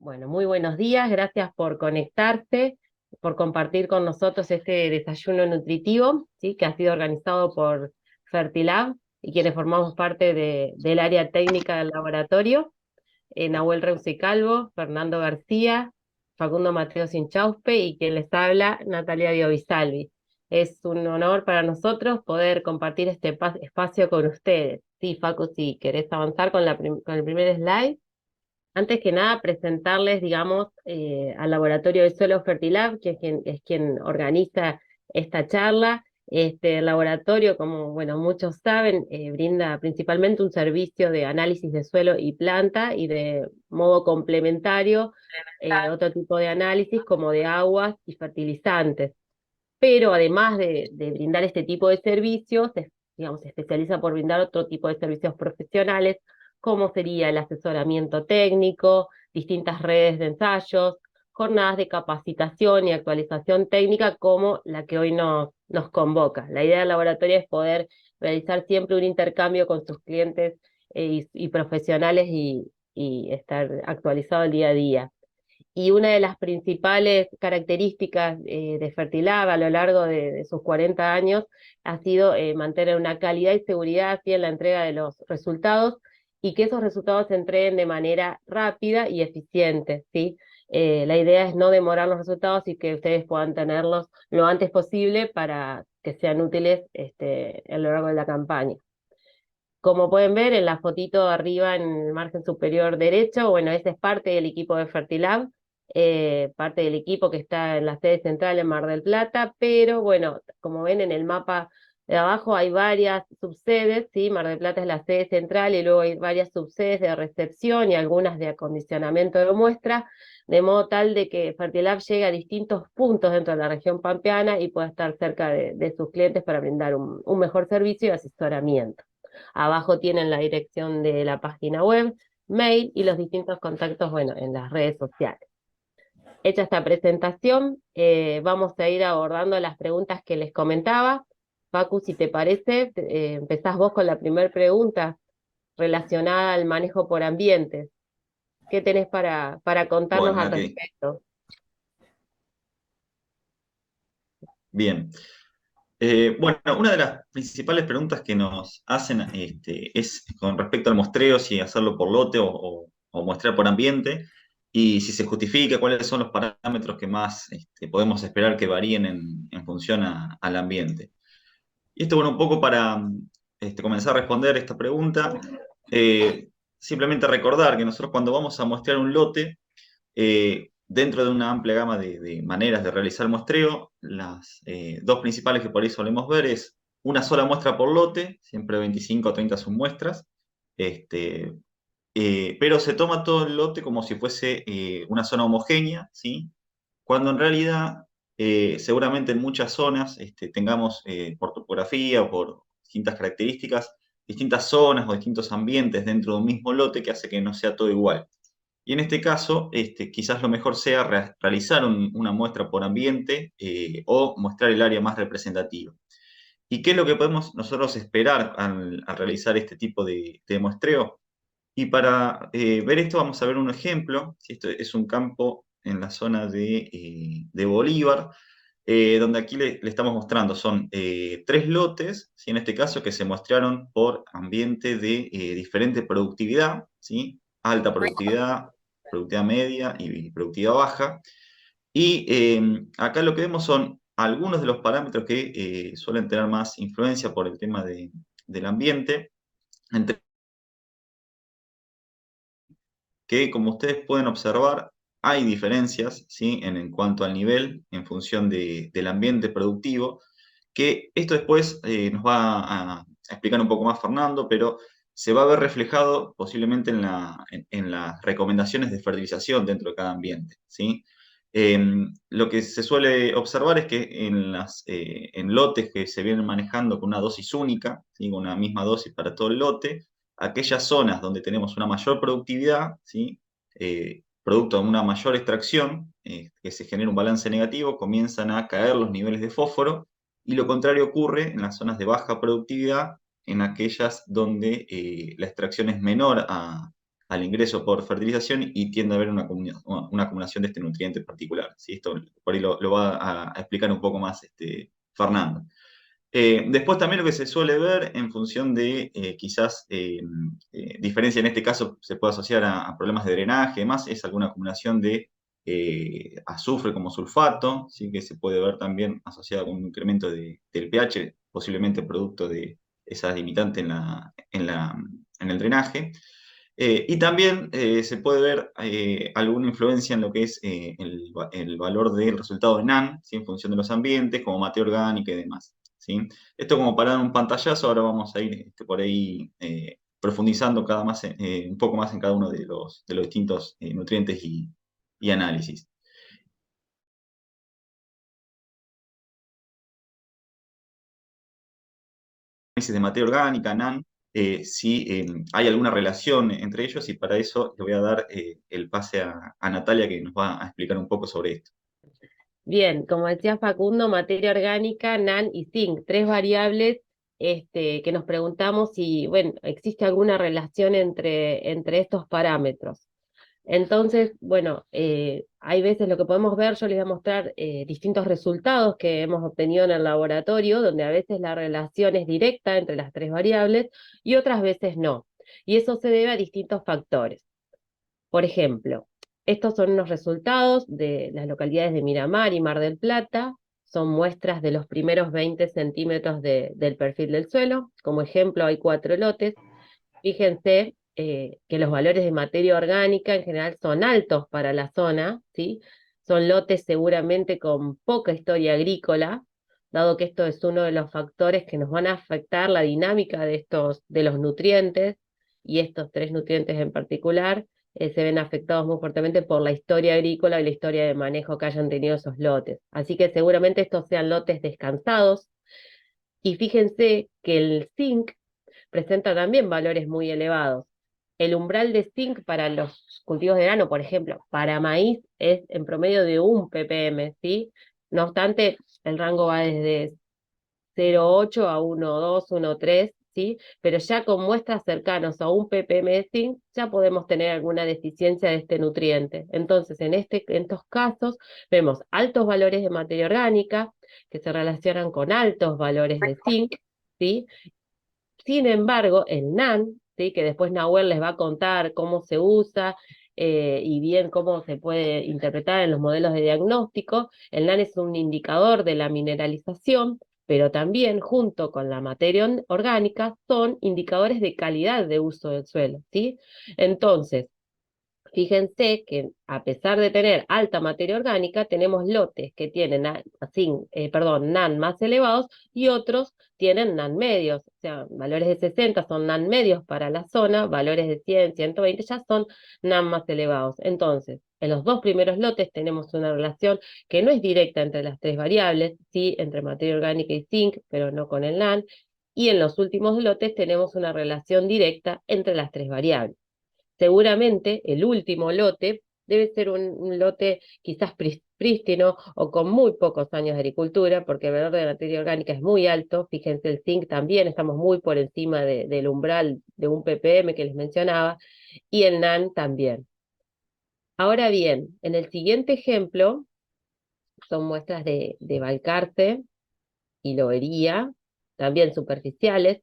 Bueno, muy buenos días, gracias por conectarse, por compartir con nosotros este desayuno nutritivo, ¿sí? Que ha sido organizado por Fertilab y quienes formamos parte del área técnica del laboratorio, Nahuel Reusi Calvo, Fernando García, Facundo Mateo Sinchauspe y quien les habla, Natalia Diovisalvi. Es un honor para nosotros poder compartir este espacio con ustedes. Sí, Facu, si querés avanzar con con el primer slide. Antes que nada, presentarles, digamos, al Laboratorio de Suelo Fertilab, que es quien organiza esta charla. Este laboratorio, como bueno, muchos saben, brinda principalmente un servicio de análisis de suelo y planta y de modo complementario otro tipo de análisis como de aguas y fertilizantes. Pero además de brindar este tipo de servicios, digamos, se especializa por brindar otro tipo de servicios profesionales, como sería el asesoramiento técnico, distintas redes de ensayos, jornadas de capacitación y actualización técnica como la que hoy nos convoca. La idea del laboratorio es poder realizar siempre un intercambio con sus clientes y profesionales y estar actualizado el día a día. Y una de las principales características de Fertilab a lo largo de sus 40 años ha sido mantener una calidad y seguridad así en la entrega de los resultados y que esos resultados se entreguen de manera rápida y eficiente, ¿sí? La idea es no demorar los resultados y que ustedes puedan tenerlos lo antes posible para que sean útiles a lo largo de la campaña. Como pueden ver en la fotito arriba en el margen superior derecho, bueno, ese es parte del equipo de Fertilab, parte del equipo que está en la sede central en Mar del Plata, pero bueno, como ven en el mapa de abajo hay varias subsedes, ¿sí? Mar del Plata es la sede central y luego hay varias subsedes de recepción y algunas de acondicionamiento de muestra, de modo tal de que Fertilab llegue a distintos puntos dentro de la región pampeana y pueda estar cerca de sus clientes para brindar un mejor servicio y asesoramiento. Abajo tienen la dirección de la página web, mail y los distintos contactos, bueno, en las redes sociales. Hecha esta presentación, vamos a ir abordando las preguntas que les comentaba. Facu, si te parece, empezás vos con la primera pregunta relacionada al manejo por ambientes. ¿Qué tenés para contarnos Bueno, al aquí, respecto? bien. Bueno, una de las principales preguntas que nos hacen es con respecto al muestreo, si hacerlo por lote o muestrear por ambiente, y si se justifica, cuáles son los parámetros que más podemos esperar que varíen en función al ambiente. Y esto, bueno, un poco para comenzar a responder esta pregunta, simplemente recordar que nosotros cuando vamos a muestrear un lote, dentro de una amplia gama de maneras de realizar muestreo, las dos principales que por ahí solemos ver es una sola muestra por lote, siempre 25 o 30 submuestras, este, pero se toma todo el lote como si fuese una zona homogénea, ¿sí? Cuando en realidad seguramente en muchas zonas tengamos por topografía o por distintas características, distintas zonas o distintos ambientes dentro de un mismo lote que hace que no sea todo igual. Y en este caso, quizás lo mejor sea realizar una muestra por ambiente o mostrar el área más representativa. ¿Y qué es lo que podemos nosotros esperar al realizar este tipo de muestreo? Y para ver esto vamos a ver un ejemplo. Si esto es un campo en la zona de Bolívar, donde aquí le estamos mostrando, son tres lotes, ¿sí? En este caso que se muestrearon por ambiente de diferente productividad, ¿sí? Alta productividad, productividad media y productividad baja. Y acá lo que vemos son algunos de los parámetros que suelen tener más influencia por el tema del ambiente, entre que, como ustedes pueden observar, hay diferencias, ¿sí? En cuanto al nivel, en función del ambiente productivo, que esto después nos va a explicar un poco más Fernando, pero se va a ver reflejado posiblemente en las recomendaciones de fertilización dentro de cada ambiente, ¿sí? Lo que se suele observar es que en lotes que se vienen manejando con una dosis única, ¿sí? Con una misma dosis para todo el lote, aquellas zonas donde tenemos una mayor productividad, ¿sí? Producto de una mayor extracción, que se genera un balance negativo, comienzan a caer los niveles de fósforo, y lo contrario ocurre en las zonas de baja productividad, en aquellas donde la extracción es menor al ingreso por fertilización y tiende a haber una acumulación de este nutriente en particular. ¿Sí? Esto por ahí lo va a explicar un poco más Fernando. Después también lo que se suele ver en función de quizás diferencia en este caso se puede asociar a problemas de drenaje y demás, es alguna acumulación de azufre como sulfato, ¿sí? Que se puede ver también asociado con un incremento del pH, posiblemente producto de esa limitante en el drenaje. Y también se puede ver alguna influencia en lo que es el valor del resultado de NaN, ¿sí? En función de los ambientes, como materia orgánica y demás. ¿Sí? Esto como para dar un pantallazo, ahora vamos a ir por ahí profundizando un poco más en cada uno de los distintos nutrientes y análisis. Análisis de materia orgánica, NaN, si hay alguna relación entre ellos, y para eso le voy a dar el pase a Natalia, que nos va a explicar un poco sobre esto. Bien, como decía Facundo, materia orgánica, NaN y zinc, tres variables que nos preguntamos si, bueno, existe alguna relación entre estos parámetros. Entonces, bueno, hay veces lo que podemos ver, yo les voy a mostrar distintos resultados que hemos obtenido en el laboratorio, donde a veces la relación es directa entre las tres variables y otras veces no. Y eso se debe a distintos factores. Por ejemplo, estos son unos resultados de las localidades de Miramar y Mar del Plata. Son muestras de los primeros 20 centímetros del perfil del suelo. Como ejemplo, hay 4 lotes. Fíjense que los valores de materia orgánica en general son altos para la zona, ¿sí? Son lotes seguramente con poca historia agrícola, dado que esto es uno de los factores que nos van a afectar la dinámica de los nutrientes, y estos tres nutrientes en particular se ven afectados muy fuertemente por la historia agrícola y la historia de manejo que hayan tenido esos lotes. Así que seguramente estos sean lotes descansados, y fíjense que el zinc presenta también valores muy elevados. El umbral de zinc para los cultivos de grano, por ejemplo, para maíz es en promedio de 1 ppm, ¿sí? No obstante, el rango va desde 0,8 a 1,2, 1,3, ¿sí? Pero ya con muestras cercanas a 1 ppm de zinc, ya podemos tener alguna deficiencia de este nutriente. Entonces, en estos casos, vemos altos valores de materia orgánica que se relacionan con altos valores de zinc, ¿sí? Sin embargo, el NaN, ¿sí? Que después Nahuel les va a contar cómo se usa y bien cómo se puede interpretar en los modelos de diagnóstico, el NaN es un indicador de la mineralización, pero también junto con la materia orgánica son indicadores de calidad de uso del suelo, ¿sí? Entonces, fíjense que a pesar de tener alta materia orgánica, tenemos lotes que tienen NaN más elevados y otros tienen NaN medios. O sea, valores de 60 son NaN medios para la zona, valores de 100, 120 ya son NaN más elevados. Entonces, en los dos primeros lotes tenemos una relación que no es directa entre las tres variables, sí, entre materia orgánica y zinc, pero no con el NaN. Y en los últimos lotes tenemos una relación directa entre las tres variables. Seguramente el último lote debe ser un lote quizás prístino o con muy pocos años de agricultura, porque el valor de la materia orgánica es muy alto. Fíjense, el zinc también, estamos muy por encima del umbral de 1 ppm que les mencionaba, y el NaN también. Ahora bien, en el siguiente ejemplo, son muestras de Balcarce y Lobería, también superficiales.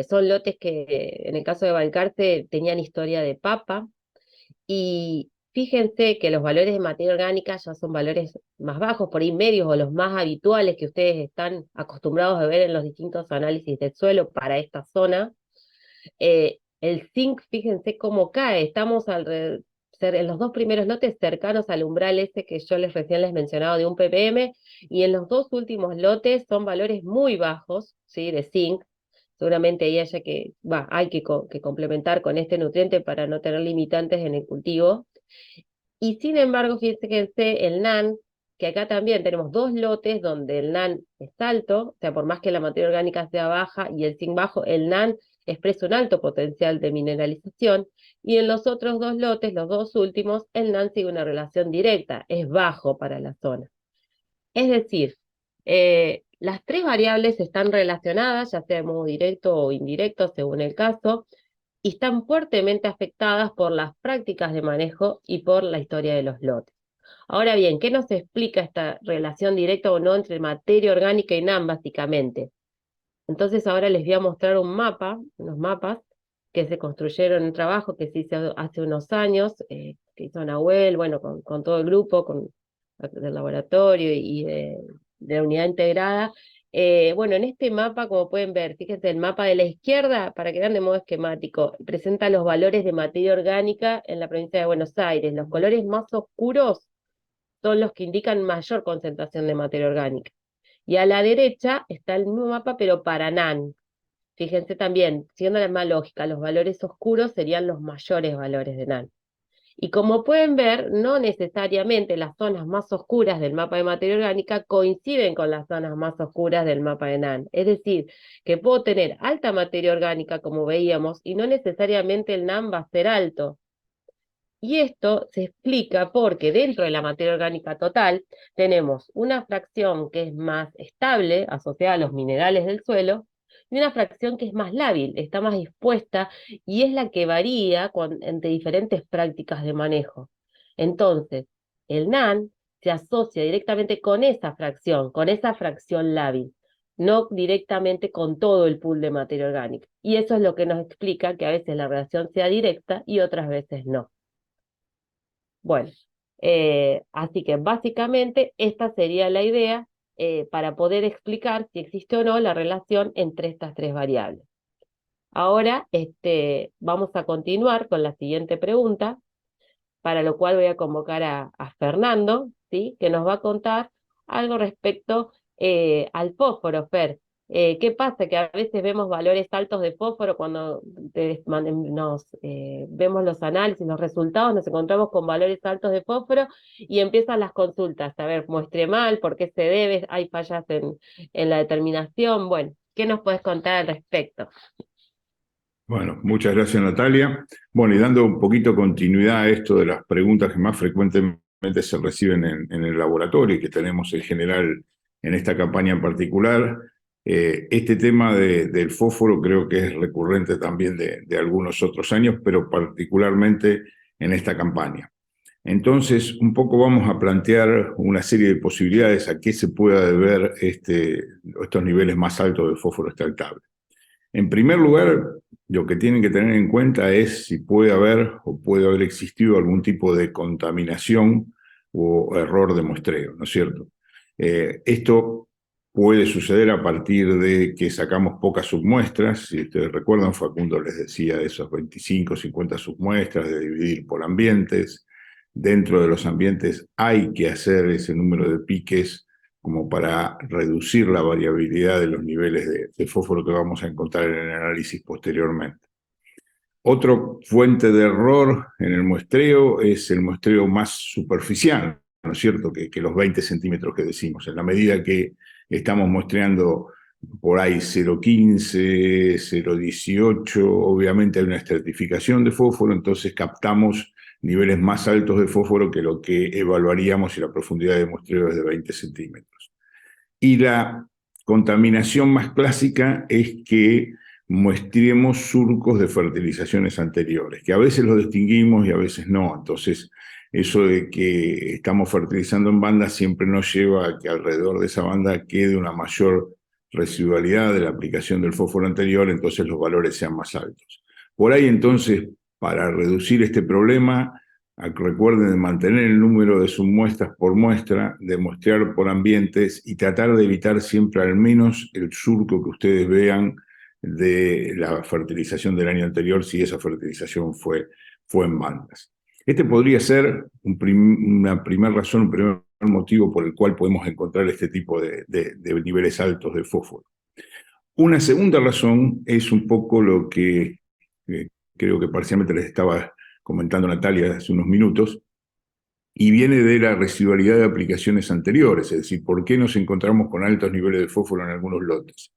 Son lotes que en el caso de Balcarce tenían historia de papa. Y fíjense que los valores de materia orgánica ya son valores más bajos, por ahí medios o los más habituales que ustedes están acostumbrados a ver en los distintos análisis del suelo para esta zona. El zinc, fíjense cómo cae. Estamos en los dos primeros lotes cercanos al umbral ese que yo recién les mencionaba de 1 ppm, y en los dos últimos lotes son valores muy bajos, ¿sí? De zinc. Seguramente ahí hay que complementar con este nutriente para no tener limitantes en el cultivo. Y sin embargo, fíjense el NaN, que acá también tenemos dos lotes donde el NaN es alto, o sea, por más que la materia orgánica sea baja y el zinc bajo, el NaN expresa un alto potencial de mineralización, y en los otros dos lotes, los dos últimos, el NaN sigue una relación directa, es bajo para la zona. Es decir, las tres variables están relacionadas, ya sea de modo directo o indirecto, según el caso, y están fuertemente afectadas por las prácticas de manejo y por la historia de los lotes. Ahora bien, ¿qué nos explica esta relación directa o no entre materia orgánica y NAN básicamente? Entonces ahora les voy a mostrar un mapa, unos mapas que se construyeron en un trabajo que se hizo hace unos años, que hizo Nahuel, bueno, con todo el grupo, del laboratorio y de la unidad integrada. Bueno, en este mapa, como pueden ver, fíjense, el mapa de la izquierda, para que vean de modo esquemático, presenta los valores de materia orgánica en la provincia de Buenos Aires. Los colores más oscuros son los que indican mayor concentración de materia orgánica. Y a la derecha está el mismo mapa, pero para NAN. Fíjense también, siendo la misma lógica, los valores oscuros serían los mayores valores de NAN. Y como pueden ver, no necesariamente las zonas más oscuras del mapa de materia orgánica coinciden con las zonas más oscuras del mapa de NAN. Es decir, que puedo tener alta materia orgánica, como veíamos, y no necesariamente el NAN va a ser alto. Y esto se explica porque dentro de la materia orgánica total tenemos una fracción que es más estable, asociada a los minerales del suelo, y una fracción que es más lábil, está más dispuesta y es la que varía entre diferentes prácticas de manejo. Entonces, el NAN se asocia directamente con esa fracción lábil, no directamente con todo el pool de materia orgánica. Y eso es lo que nos explica que a veces la relación sea directa y otras veces no. Bueno, así que básicamente esta sería la idea para poder explicar si existe o no la relación entre estas tres variables. Ahora vamos a continuar con la siguiente pregunta, para lo cual voy a convocar a Fernando, ¿sí? Que nos va a contar algo respecto al fósforo, Fer. ¿Qué pasa? Que a veces vemos valores altos de fósforo cuando vemos los análisis, los resultados, nos encontramos con valores altos de fósforo y empiezan las consultas. A ver, muestre mal, ¿por qué se debe? ¿Hay fallas en la determinación? Bueno, ¿qué nos puedes contar al respecto? Bueno, muchas gracias, Natalia. Bueno, y dando un poquito continuidad a esto de las preguntas que más frecuentemente se reciben en el laboratorio y que tenemos en general en esta campaña en particular, este tema del fósforo creo que es recurrente también de algunos otros años, pero particularmente en esta campaña. Entonces, un poco vamos a plantear una serie de posibilidades a qué se pueda deber estos niveles más altos de fósforo extractable. En primer lugar, lo que tienen que tener en cuenta es si puede haber o puede haber existido algún tipo de contaminación o error de muestreo, ¿no es cierto? Esto puede suceder a partir de que sacamos pocas submuestras. Si ustedes recuerdan, Facundo les decía de esos 25, 50 submuestras, de dividir por ambientes. Dentro de los ambientes hay que hacer ese número de piques como para reducir la variabilidad de los niveles de fósforo que vamos a encontrar en el análisis posteriormente. Otra fuente de error en el muestreo es el muestreo más superficial, ¿no es cierto?, que los 20 centímetros que decimos. En la medida que estamos muestreando por ahí 0,15, 0,18, obviamente hay una estratificación de fósforo, entonces captamos niveles más altos de fósforo que lo que evaluaríamos si la profundidad de muestreo es de 20 centímetros. Y la contaminación más clásica es que muestremos surcos de fertilizaciones anteriores, que a veces los distinguimos y a veces no. Entonces, eso de que estamos fertilizando en banda siempre nos lleva a que alrededor de esa banda quede una mayor residualidad de la aplicación del fósforo anterior, entonces los valores sean más altos. Por ahí, entonces, para reducir este problema, recuerden de mantener el número de submuestras por muestra, de muestrear por ambientes y tratar de evitar siempre al menos el surco que ustedes vean de la fertilización del año anterior, si esa fertilización fue en bandas. Este podría ser una primera razón, un primer motivo por el cual podemos encontrar este tipo de niveles altos de fósforo. Una segunda razón es un poco lo que creo que parcialmente les estaba comentando Natalia hace unos minutos, y viene de la residualidad de aplicaciones anteriores, es decir, ¿por qué nos encontramos con altos niveles de fósforo en algunos lotes?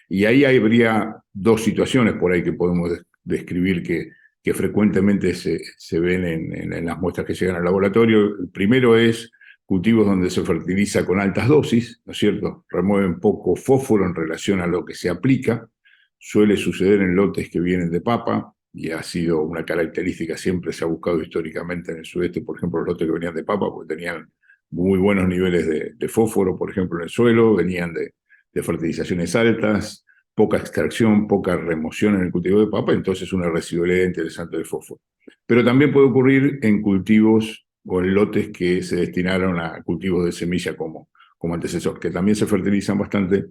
Y ahí habría dos situaciones por ahí que podemos describir que frecuentemente se ven en las muestras que llegan al laboratorio. El primero es cultivos donde se fertiliza con altas dosis, ¿no es cierto? Remueven poco fósforo en relación a lo que se aplica. Suele suceder en lotes que vienen de papa, y ha sido una característica, siempre se ha buscado históricamente en el sudeste, por ejemplo, los lotes que venían de papa, porque tenían muy buenos niveles de fósforo, por ejemplo, en el suelo, venían de fertilizaciones altas, poca extracción, poca remoción en el cultivo de papa, entonces una residualidad interesante de fósforo. Pero también puede ocurrir en cultivos o en lotes que se destinaron a cultivos de semilla como antecesor, que también se fertilizan bastante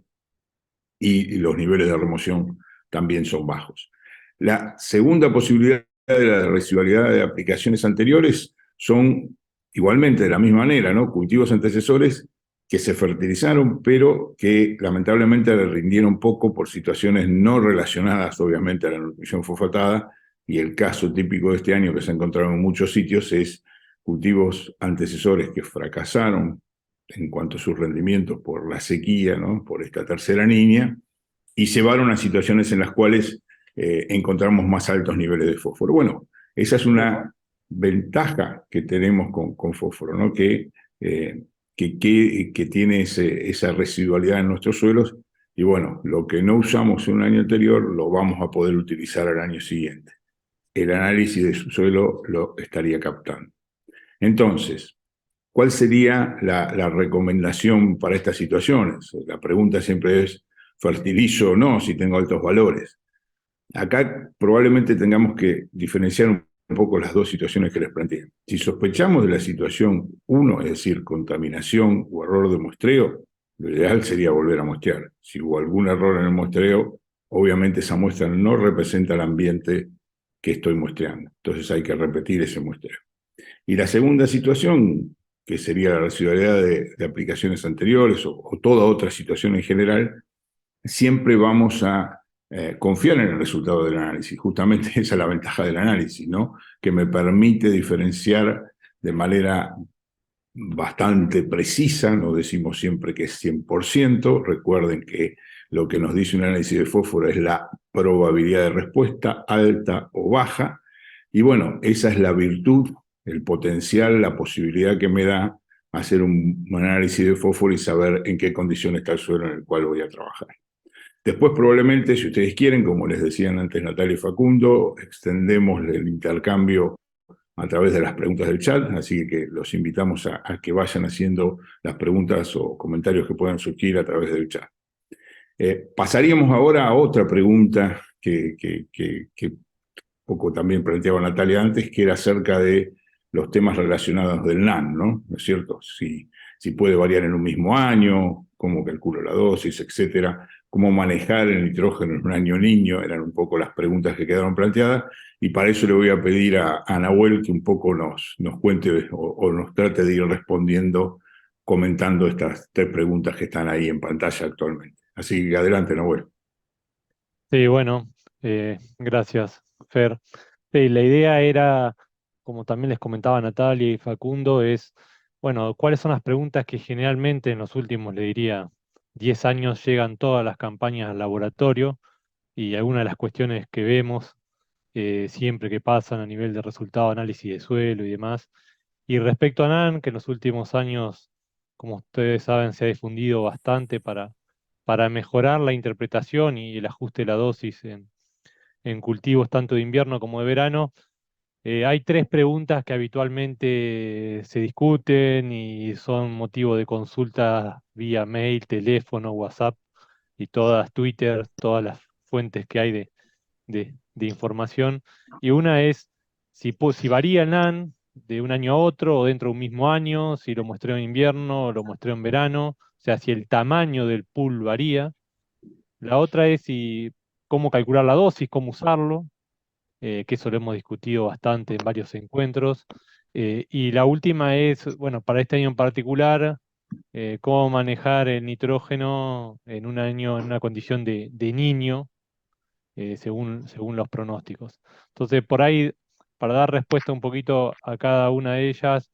y los niveles de remoción también son bajos. La segunda posibilidad de la residualidad de aplicaciones anteriores son igualmente de la misma manera, ¿no? Cultivos antecesores que se fertilizaron, pero que lamentablemente le rindieron poco por situaciones no relacionadas, obviamente, a la nutrición fosfatada, y el caso típico de este año que se ha encontrado en muchos sitios es cultivos antecesores que fracasaron en cuanto a sus rendimientos por la sequía, ¿no? Por esta tercera niña, y llevaron a situaciones en las cuales encontramos más altos niveles de fósforo. Bueno, esa es una ventaja que tenemos con fósforo, ¿no? Que tiene esa residualidad en nuestros suelos, y bueno, lo que no usamos en un año anterior lo vamos a poder utilizar al año siguiente. El análisis de su suelo lo estaría captando. Entonces, ¿cuál sería la recomendación para estas situaciones? La pregunta siempre es, ¿fertilizo o no si tengo altos valores? Acá probablemente tengamos que diferenciar un poco las dos situaciones que les planteé. Si sospechamos de la situación 1, es decir, contaminación o error de muestreo, lo ideal sería volver a muestrear. Si hubo algún error en el muestreo, obviamente esa muestra no representa el ambiente que estoy muestreando. Entonces hay que repetir ese muestreo. Y la segunda situación, que sería la residualidad de aplicaciones anteriores o toda otra situación en general, siempre vamos a confiar en el resultado del análisis. Justamente esa es la ventaja del análisis, ¿no? Que me permite diferenciar de manera bastante precisa, no decimos siempre que es 100%, recuerden que lo que nos dice un análisis de fósforo es la probabilidad de respuesta, alta o baja, y bueno, esa es la virtud, el potencial, la posibilidad que me da hacer un análisis de fósforo y saber en qué condiciones está el suelo en el cual voy a trabajar. Después probablemente, si ustedes quieren, como les decían antes Natalia y Facundo, extendemos el intercambio a través de las preguntas del chat, así que los invitamos a que vayan haciendo las preguntas o comentarios que puedan surgir a través del chat. Pasaríamos ahora a otra pregunta que poco también planteaba Natalia antes, que era acerca de los temas relacionados del NAN, ¿no? ¿No es cierto? Si puede variar en un mismo año, cómo calculo la dosis, etcétera, cómo manejar el nitrógeno en un año niño, eran un poco las preguntas que quedaron planteadas, y para eso le voy a pedir a Nahuel que un poco nos cuente o nos trate de ir respondiendo, comentando estas 3 preguntas que están ahí en pantalla actualmente. Así que adelante, Nahuel. Sí, bueno, gracias, Fer. Sí, la idea era, como también les comentaba Natalia y Facundo, es, bueno, ¿cuáles son las preguntas que generalmente en los últimos, le diría, 10 años llegan todas las campañas al laboratorio y algunas de las cuestiones que vemos siempre que pasan a nivel de resultado, análisis de suelo y demás? Y respecto a NAN, que en los últimos años, como ustedes saben, se ha difundido bastante para mejorar la interpretación y el ajuste de la dosis en cultivos tanto de invierno como de verano. Hay 3 preguntas que habitualmente se discuten y son motivo de consulta vía mail, teléfono, WhatsApp y todas Twitter, todas las fuentes que hay de información. Y una es si varía el NAN de un año a otro o dentro de un mismo año, si lo muestreo en invierno o lo muestreo en verano, o sea, si el tamaño del pool varía. La otra es cómo calcular la dosis, cómo usarlo, que eso lo hemos discutido bastante en varios encuentros. Y la última es, bueno, para este año en particular, cómo manejar el nitrógeno en un año, en una condición de niño, según los pronósticos. Entonces, por ahí, para dar respuesta un poquito a cada una de ellas,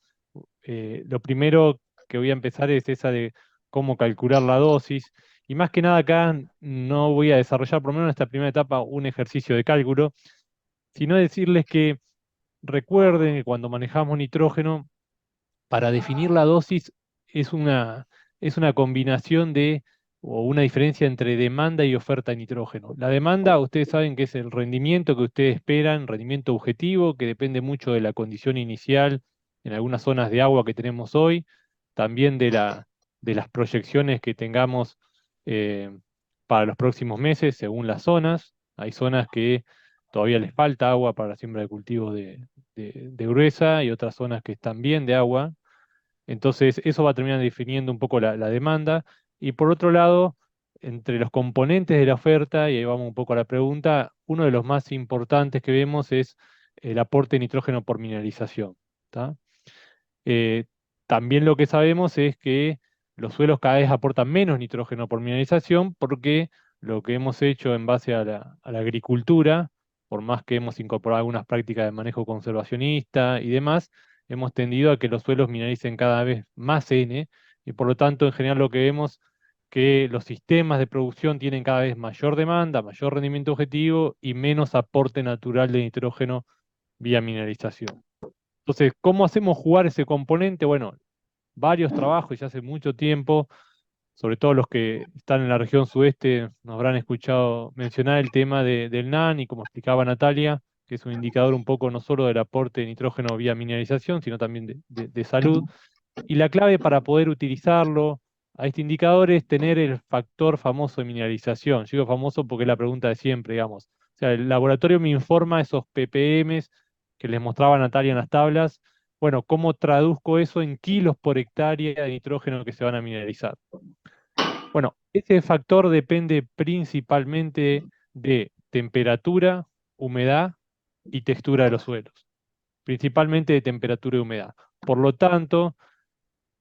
lo primero que voy a empezar es esa de cómo calcular la dosis. Y más que nada acá no voy a desarrollar, por lo menos en esta primera etapa, un ejercicio de cálculo, sino decirles que recuerden que cuando manejamos nitrógeno, para definir la dosis es una combinación de o una diferencia entre demanda y oferta de nitrógeno. La demanda, ustedes saben que es el rendimiento que ustedes esperan, rendimiento objetivo, que depende mucho de la condición inicial en algunas zonas de agua que tenemos hoy, también de las proyecciones que tengamos eh, para los próximos meses, según las zonas. Hay zonas que todavía les falta agua para la siembra de cultivos de gruesa y otras zonas que están bien de agua. Entonces, eso va a terminar definiendo un poco la demanda. Y por otro lado, entre los componentes de la oferta, y ahí vamos un poco a la pregunta, uno de los más importantes que vemos es el aporte de nitrógeno por mineralización. ¿Tá? Eh, También lo que sabemos es que los suelos cada vez aportan menos nitrógeno por mineralización porque lo que hemos hecho en base a la agricultura, por más que hemos incorporado algunas prácticas de manejo conservacionista y demás, hemos tendido a que los suelos mineralicen cada vez más N y por lo tanto en general lo que vemos que los sistemas de producción tienen cada vez mayor demanda, mayor rendimiento objetivo y menos aporte natural de nitrógeno vía mineralización. Entonces, ¿cómo hacemos jugar ese componente? Bueno, varios trabajos ya hace mucho tiempo, sobre todo los que están en la región sudeste, nos habrán escuchado mencionar el tema del NAN y como explicaba Natalia, que es un indicador un poco no solo del aporte de nitrógeno vía mineralización, sino también de salud. Y la clave para poder utilizarlo a este indicador es tener el factor famoso de mineralización. Yo digo famoso porque es la pregunta de siempre, digamos. O sea, el laboratorio me informa esos ppms que les mostraba Natalia en las tablas. Bueno, ¿cómo traduzco eso en kilos por hectárea de nitrógeno que se van a mineralizar? Bueno, ese factor depende principalmente de temperatura, humedad y textura de los suelos. Principalmente de temperatura y humedad. Por lo tanto,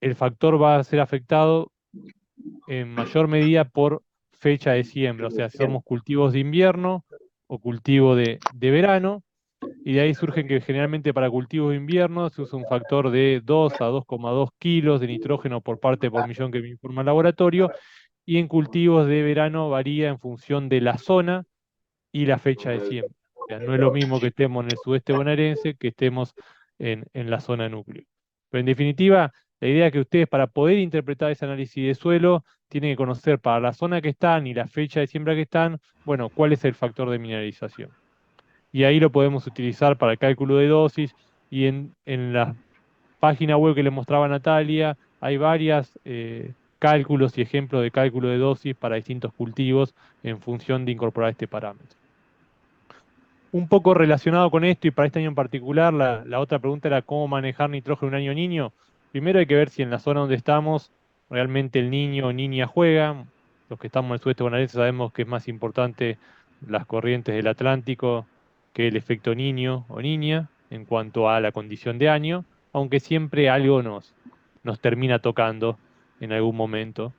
el factor va a ser afectado en mayor medida por fecha de siembra, o sea, si somos cultivos de invierno o cultivo de verano, y de ahí surgen que generalmente para cultivos de invierno se usa un factor de 2 a 2,2 kilos de nitrógeno por parte por millón que me informa el laboratorio, y en cultivos de verano varía en función de la zona y la fecha de siembra. O sea, no es lo mismo que estemos en el sudeste bonaerense que estemos en la zona núcleo. Pero en definitiva, la idea es que ustedes para poder interpretar ese análisis de suelo tienen que conocer para la zona que están y la fecha de siembra que están, bueno, cuál es el factor de mineralización. Y ahí lo podemos utilizar para el cálculo de dosis y en la página web que le mostraba Natalia hay varios cálculos y ejemplos de cálculo de dosis para distintos cultivos en función de incorporar este parámetro. Un poco relacionado con esto y para este año en particular, la otra pregunta era cómo manejar nitrógeno un año niño. Primero hay que ver si en la zona donde estamos realmente el niño o niña juega. Los que estamos en el sudeste bonaerense sabemos que es más importante las corrientes del Atlántico que el efecto niño o niña en cuanto a la condición de año, aunque siempre algo nos termina tocando en algún momento.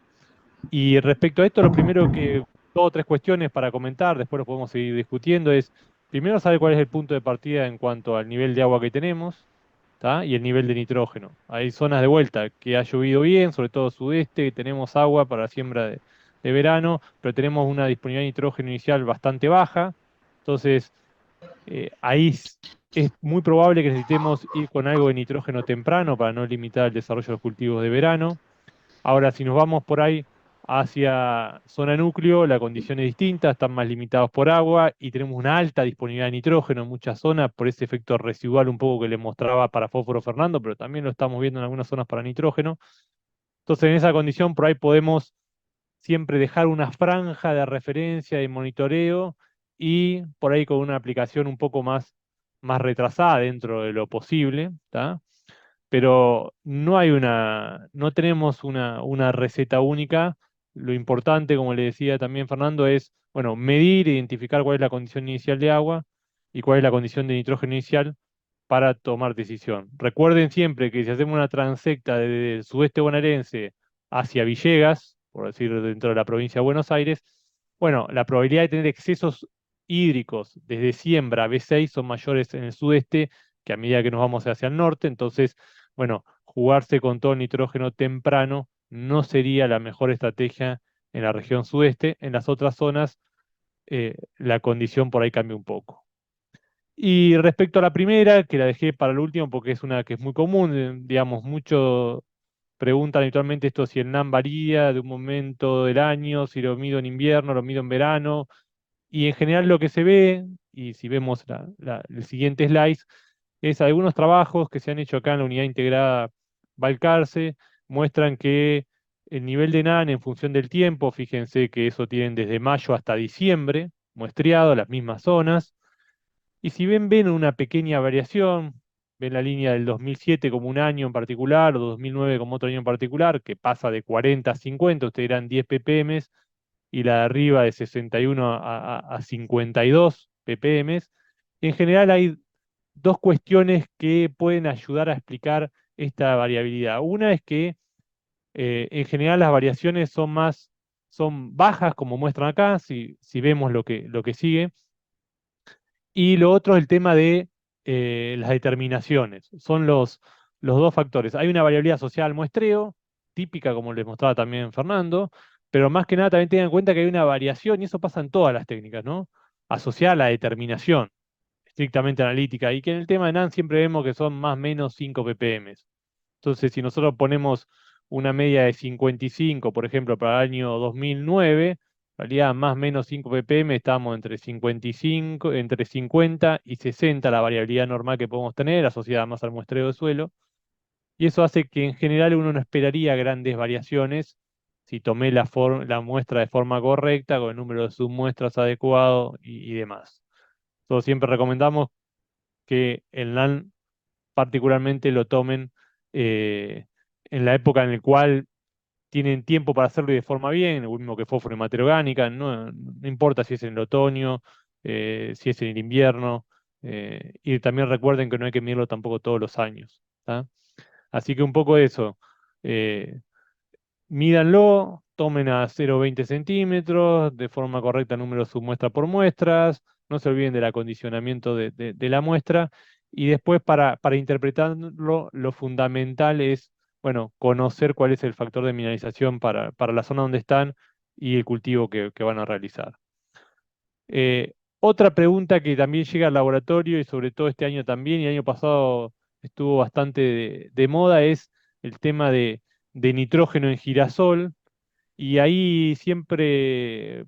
Y respecto a esto, lo primero que, dos o tres cuestiones para comentar, después lo podemos seguir discutiendo, es primero saber cuál es el punto de partida en cuanto al nivel de agua que tenemos, ¿tá? Y el nivel de nitrógeno. Hay zonas de vuelta que ha llovido bien, sobre todo sudeste, tenemos agua para la siembra de verano, pero tenemos una disponibilidad de nitrógeno inicial bastante baja, entonces ahí es muy probable que necesitemos ir con algo de nitrógeno temprano para no limitar el desarrollo de los cultivos de verano. Ahora, si nos vamos por ahí hacia zona núcleo, la condición es distinta, están más limitados por agua y tenemos una alta disponibilidad de nitrógeno en muchas zonas por ese efecto residual un poco que le mostraba para fósforo Fernando, pero también lo estamos viendo en algunas zonas para nitrógeno. Entonces, en esa condición, por ahí podemos siempre dejar una franja de referencia y monitoreo y por ahí con una aplicación un poco más retrasada dentro de lo posible, ¿tá? Pero no tenemos una receta única. Lo importante, como le decía también Fernando, es, bueno, medir, identificar cuál es la condición inicial de agua y cuál es la condición de nitrógeno inicial para tomar decisión. Recuerden siempre que si hacemos una transecta desde el sudeste bonaerense hacia Villegas, por decir dentro de la provincia de Buenos Aires, bueno, la probabilidad de tener excesos hídricos desde siembra a B6 son mayores en el sudeste que a medida que nos vamos hacia el norte, entonces bueno, jugarse con todo el nitrógeno temprano no sería la mejor estrategia en la región sudeste. En las otras zonas, la condición por ahí cambia un poco. Y respecto a la primera, que la dejé para el último porque es una que es muy común, digamos, preguntan habitualmente esto si el NAN varía de un momento del año, si lo mido en invierno, lo mido en verano, y en general lo que se ve, y si vemos el siguiente slide, es algunos trabajos que se han hecho acá en la unidad integrada Balcarce, muestran que el nivel de NAN en función del tiempo, fíjense que eso tienen desde mayo hasta diciembre, muestreado, las mismas zonas, y si ven una pequeña variación, ven la línea del 2007 como un año en particular, o 2009 como otro año en particular, que pasa de 40 a 50, ustedes dirán 10 ppm, y la de arriba de 61 a 52 ppm. En general hay dos cuestiones que pueden ayudar a explicar esta variabilidad. Una es que en general las variaciones son bajas, como muestran acá, si vemos lo que sigue. Y lo otro es el tema de las determinaciones. Son los dos factores. Hay una variabilidad asociada al muestreo, típica como les mostraba también Fernando, pero más que nada también tengan en cuenta que hay una variación, y eso pasa en todas las técnicas, ¿no? Asociada a la determinación, estrictamente analítica, y que en el tema de NAND siempre vemos que son más o menos 5 ppm. Entonces, si nosotros ponemos una media de 55, por ejemplo, para el año 2009, en realidad más o menos 5 ppm, estamos entre 55, entre 50 y 60 la variabilidad normal que podemos tener, asociada más al muestreo de suelo. Y eso hace que en general uno no esperaría grandes variaciones si tomé la muestra de forma correcta, con el número de submuestras adecuado y demás. Nosotros siempre recomendamos que el LAN particularmente lo tomen eh, en la época en la cual tienen tiempo para hacerlo y de forma bien, lo mismo que fósforo y materia orgánica, no importa si es en el otoño, si es en el invierno, y también recuerden que no hay que medirlo tampoco todos los años. ¿Tá? Así que un poco eso. eh, Mídanlo, tomen a 0,20 centímetros, de forma correcta número submuestra por muestras, no se olviden del acondicionamiento de la muestra, y después para interpretarlo, lo fundamental es, bueno, conocer cuál es el factor de mineralización para la zona donde están y el cultivo que van a realizar. Otra pregunta que también llega al laboratorio, y sobre todo este año también, y el año pasado estuvo bastante de moda, es el tema de nitrógeno en girasol. Y ahí siempre,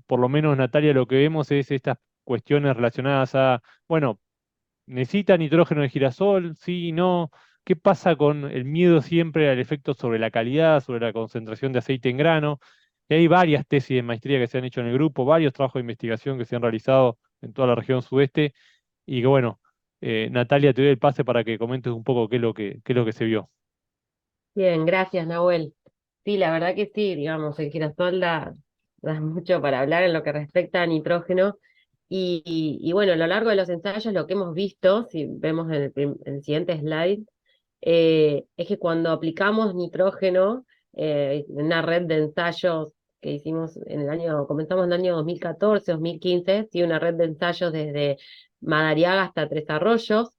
por lo menos Natalia, lo que vemos es estas cuestiones relacionadas a, bueno, ¿necesita nitrógeno en girasol? Sí, no. ¿Qué pasa con el miedo siempre al efecto sobre la calidad, sobre la concentración de aceite en grano? Y hay varias tesis de maestría que se han hecho en el grupo, varios trabajos de investigación que se han realizado en toda la región sudeste, y que bueno, Natalia, te doy el pase para que comentes un poco qué es lo que se vio. Bien, gracias, Nahuel. Sí, la verdad que sí, digamos, el girasol da mucho para hablar en lo que respecta a nitrógeno. Y bueno, a lo largo de los ensayos lo que hemos visto, si vemos en en el siguiente slide, es que cuando aplicamos nitrógeno en una red de ensayos que hicimos en el año, comenzamos en el año 2014, 2015, sí, una red de ensayos desde Madariaga hasta Tres Arroyos.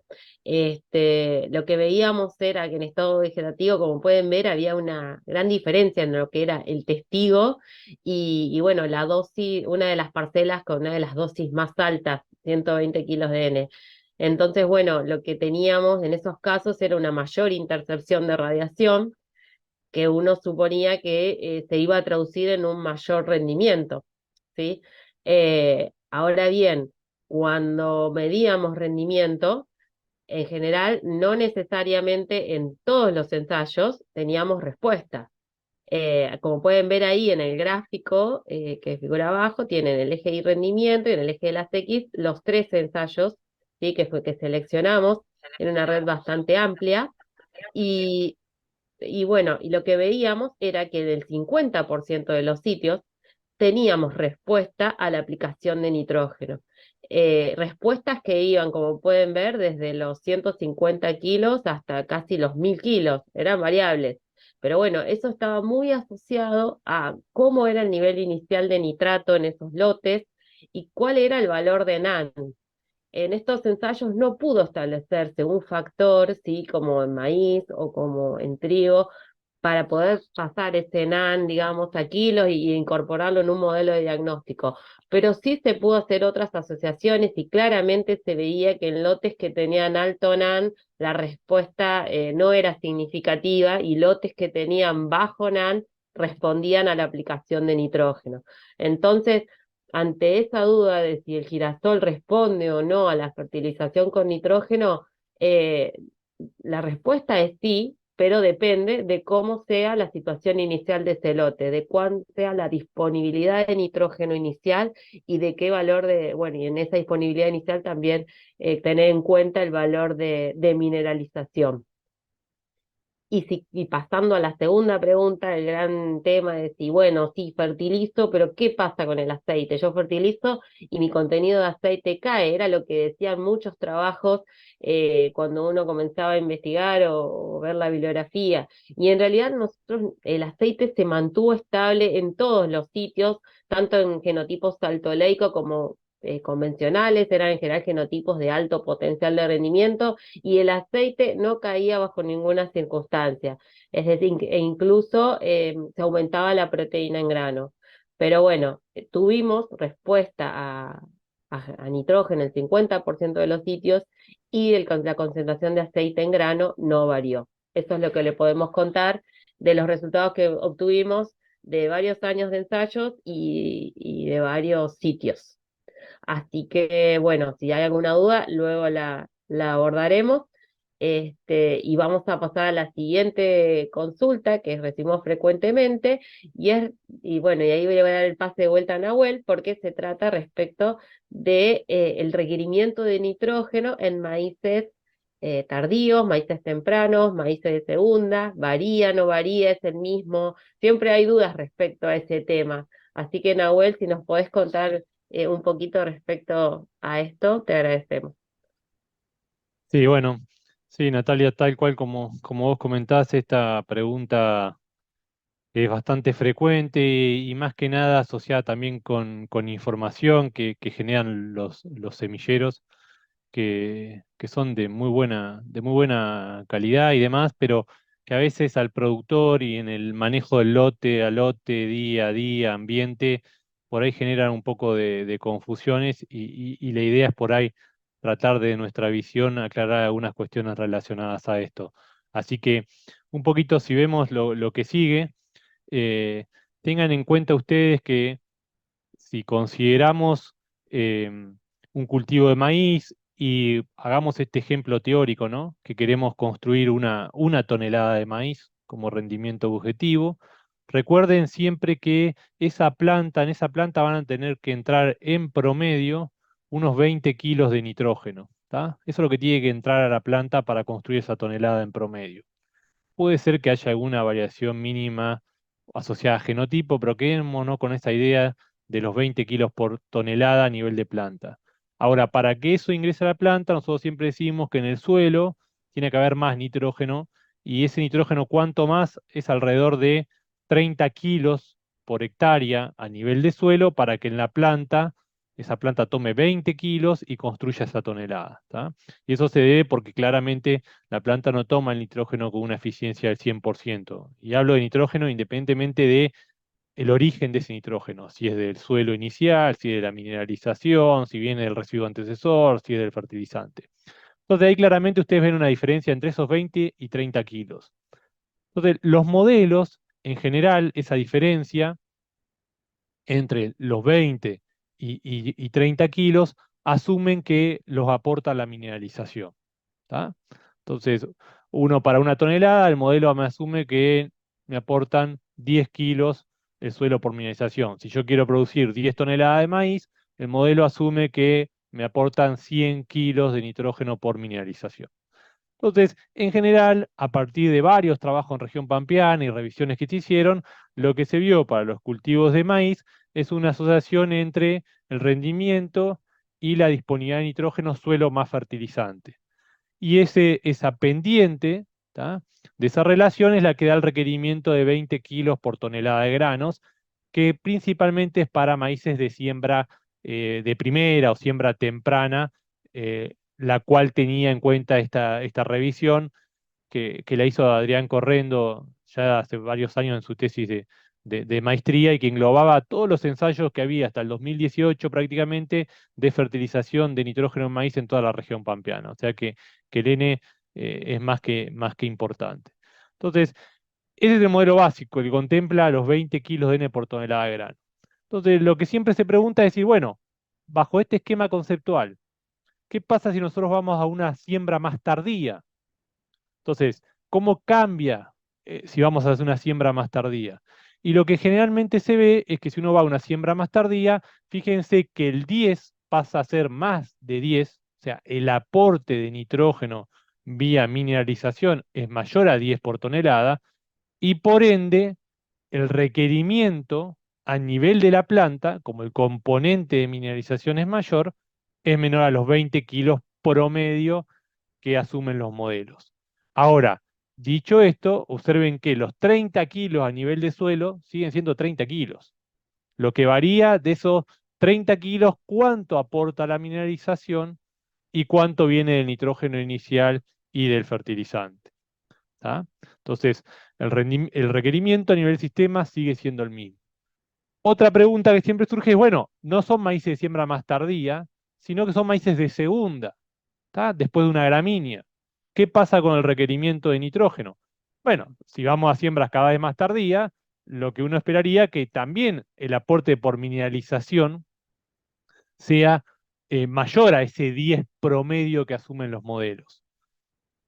Lo que veíamos era que en estado vegetativo, como pueden ver, había una gran diferencia en lo que era el testigo y bueno, la dosis, una de las parcelas con una de las dosis más altas, 120 kilos de N. Entonces, bueno, lo que teníamos en esos casos era una mayor intercepción de radiación que uno suponía que se iba a traducir en un mayor rendimiento, ¿sí? Ahora bien, cuando medíamos rendimiento, en general, no necesariamente en todos los ensayos teníamos respuesta. Como pueden ver ahí en el gráfico que figura abajo, tienen el eje y rendimiento y en el eje de las X los tres ensayos, ¿sí? Que fue que seleccionamos en una red bastante amplia. Y, y bueno, y lo que veíamos era que del 50% de los sitios teníamos respuesta a la aplicación de nitrógeno. Respuestas que iban, como pueden ver, desde los 150 kilos hasta casi los 1000 kilos, eran variables. Pero bueno, eso estaba muy asociado a cómo era el nivel inicial de nitrato en esos lotes y cuál era el valor de NaN. En estos ensayos no pudo establecerse un factor, ¿sí? Como en maíz o como en trigo, para poder pasar ese NAN, digamos, a kilos y incorporarlo en un modelo de diagnóstico. Pero sí se pudo hacer otras asociaciones y claramente se veía que en lotes que tenían alto NAN, la respuesta no era significativa y lotes que tenían bajo NAN respondían a la aplicación de nitrógeno. Entonces, ante esa duda de si el girasol responde o no a la fertilización con nitrógeno, eh, la respuesta es sí, pero depende de cómo sea la situación inicial de ese lote, de cuán sea la disponibilidad de nitrógeno inicial y de qué valor de, bueno, y en esa disponibilidad inicial también tener en cuenta el valor de mineralización. Y pasando a la segunda pregunta, el gran tema de si, bueno, sí, fertilizo, pero ¿qué pasa con el aceite? Yo fertilizo y mi contenido de aceite cae, era lo que decían muchos trabajos cuando uno comenzaba a investigar o ver la bibliografía. Y en realidad nosotros, el aceite se mantuvo estable en todos los sitios, tanto en genotipos altoleico como convencionales, eran en general genotipos de alto potencial de rendimiento y el aceite no caía bajo ninguna circunstancia. Es decir, e incluso se aumentaba la proteína en grano. Pero bueno, tuvimos respuesta a nitrógeno en el 50% de los sitios y la concentración de aceite en grano no varió. Eso es lo que le podemos contar de los resultados que obtuvimos de varios años de ensayos y de varios sitios. Así que, bueno, si hay alguna duda, luego la abordaremos. Y vamos a pasar a la siguiente consulta que recibimos frecuentemente, y bueno, y ahí voy a dar el pase de vuelta a Nahuel, porque se trata respecto de el requerimiento de nitrógeno en maíces tardíos, maíces tempranos, maíces de segunda, varía, no varía, es el mismo, siempre hay dudas respecto a ese tema. Así que Nahuel, si nos podés contar un poquito respecto a esto, te agradecemos. Sí, bueno, sí, Natalia, tal cual como vos comentás, esta pregunta es bastante frecuente y más que nada asociada también con información que generan los semilleros, que son de muy buena calidad y demás, pero que a veces al productor y en el manejo del lote a lote, día a día, ambiente, por ahí generan un poco de confusiones y la idea es por ahí tratar de nuestra visión aclarar algunas cuestiones relacionadas a esto. Así que un poquito si vemos lo que sigue, eh, tengan en cuenta ustedes que si consideramos un cultivo de maíz y hagamos este ejemplo teórico, ¿no? Que queremos construir una tonelada de maíz como rendimiento objetivo, recuerden siempre que en esa planta van a tener que entrar en promedio unos 20 kilos de nitrógeno, ¿tá? Eso es lo que tiene que entrar a la planta para construir esa tonelada en promedio. Puede ser que haya alguna variación mínima asociada a genotipo, pero quedémonos con esta idea de los 20 kilos por tonelada a nivel de planta. Ahora, para que eso ingrese a la planta, nosotros siempre decimos que en el suelo tiene que haber más nitrógeno, y ese nitrógeno, cuanto más, es alrededor de 30 kilos por hectárea a nivel de suelo para que en la planta, esa planta tome 20 kilos y construya esa tonelada, ¿tá? Y eso se debe porque claramente la planta no toma el nitrógeno con una eficiencia del 100%. Y hablo de nitrógeno independientemente de el origen de ese nitrógeno, si es del suelo inicial, si es de la mineralización, si viene del residuo antecesor, si es del fertilizante. Entonces ahí claramente ustedes ven una diferencia entre esos 20 y 30 kilos. Entonces los modelos, en general, esa diferencia entre los 20 y 30 kilos, asumen que los aporta la mineralización. ¿Tá? Entonces, uno para una tonelada, el modelo me asume que me aportan 10 kilos de suelo por mineralización. Si yo quiero producir 10 toneladas de maíz, el modelo asume que me aportan 100 kilos de nitrógeno por mineralización. Entonces, en general, a partir de varios trabajos en región pampeana y revisiones que se hicieron, lo que se vio para los cultivos de maíz es una asociación entre el rendimiento y la disponibilidad de nitrógeno suelo más fertilizante. Y esa pendiente, ¿tá?, de esa relación es la que da el requerimiento de 20 kilos por tonelada de granos, que principalmente es para maíces de siembra de primera o siembra temprana, la cual tenía en cuenta esta revisión que la hizo Adrián Correndo ya hace varios años en su tesis de maestría y que englobaba todos los ensayos que había hasta el 2018 prácticamente de fertilización de nitrógeno en maíz en toda la región pampeana. O sea que el N es más que importante. Entonces, ese es el modelo básico que contempla los 20 kilos de N por tonelada de grano. Entonces, lo que siempre se pregunta es decir, bueno, bajo este esquema conceptual, ¿qué pasa si nosotros vamos a una siembra más tardía? Entonces, ¿cómo cambia si vamos a hacer una siembra más tardía? Y lo que generalmente se ve es que si uno va a una siembra más tardía, fíjense que el 10 pasa a ser más de 10, o sea, el aporte de nitrógeno vía mineralización es mayor a 10 por tonelada, y por ende, el requerimiento a nivel de la planta, como el componente de mineralización es mayor, es menor a los 20 kilos promedio que asumen los modelos. Ahora, dicho esto, observen que los 30 kilos a nivel de suelo siguen siendo 30 kilos. Lo que varía de esos 30 kilos, cuánto aporta la mineralización y cuánto viene del nitrógeno inicial y del fertilizante. ¿Tá? Entonces, el requerimiento a nivel sistema sigue siendo el mismo. Otra pregunta que siempre surge es, bueno, no son maíces de siembra más tardía, sino que son maíces de segunda, ¿tá? Después de una gramínea. ¿Qué pasa con el requerimiento de nitrógeno? Bueno, si vamos a siembras cada vez más tardía, lo que uno esperaría que también el aporte por mineralización sea mayor a ese 10 promedio que asumen los modelos.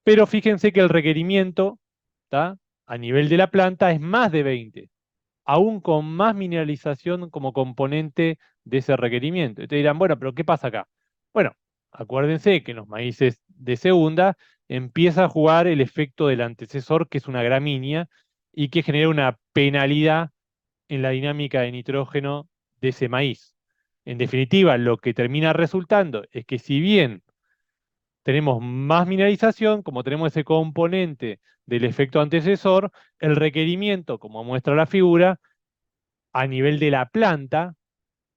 Pero fíjense que el requerimiento, ¿tá?, a nivel de la planta es más de 20, aún con más mineralización como componente de ese requerimiento. Y te dirán, bueno, pero ¿qué pasa acá? Bueno, acuérdense que en los maíces de segunda empieza a jugar el efecto del antecesor, que es una gramínea, y que genera una penalidad en la dinámica de nitrógeno de ese maíz. En definitiva, lo que termina resultando es que si bien tenemos más mineralización, como tenemos ese componente del efecto antecesor, el requerimiento, como muestra la figura, a nivel de la planta,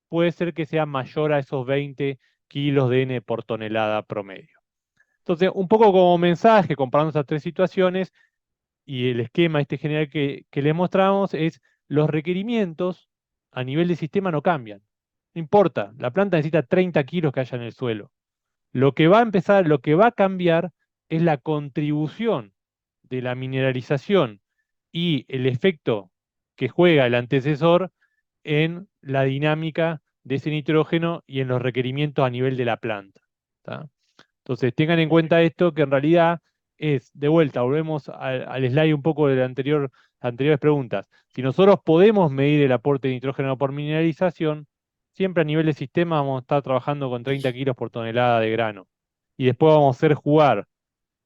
puede ser que sea mayor a esos 20 kilos de N por tonelada promedio. Entonces, un poco como mensaje, comparando esas tres situaciones, y el esquema este general que les mostramos es los requerimientos a nivel de sistema no cambian. No importa, la planta necesita 30 kilos que haya en el suelo. Lo que va a empezar, lo que va a cambiar es la contribución de la mineralización y el efecto que juega el antecesor en la dinámica de ese nitrógeno y en los requerimientos a nivel de la planta. ¿Tá? Entonces, tengan en cuenta esto, que en realidad es, de vuelta, volvemos al slide un poco de las anteriores preguntas. Si nosotros podemos medir el aporte de nitrógeno por mineralización, siempre a nivel de sistema vamos a estar trabajando con 30 kilos por tonelada de grano. Y después vamos a hacer jugar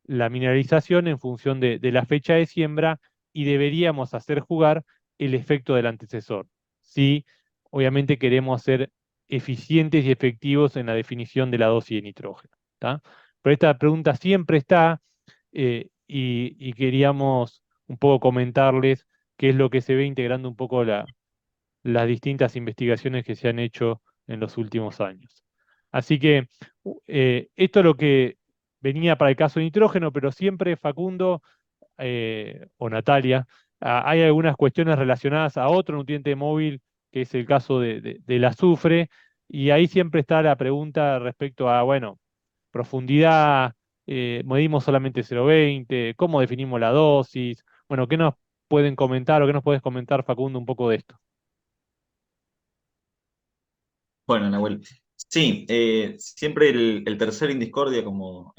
la mineralización en función de la fecha de siembra y deberíamos hacer jugar el efecto del antecesor. Si obviamente queremos ser eficientes y efectivos en la definición de la dosis de nitrógeno. ¿Tá? Pero esta pregunta siempre está y queríamos un poco comentarles qué es lo que se ve integrando un poco las distintas investigaciones que se han hecho en los últimos años. Así que esto es lo que venía para el caso de nitrógeno, pero siempre Facundo o Natalia, hay algunas cuestiones relacionadas a otro nutriente móvil, que es el caso del azufre, y ahí siempre está la pregunta respecto a, bueno, profundidad, medimos solamente 0,20, ¿cómo definimos la dosis? Bueno, ¿qué nos pueden comentar o qué nos puedes comentar, Facundo, un poco de esto? Bueno, Nahuel. Sí, siempre el tercer en discordia, como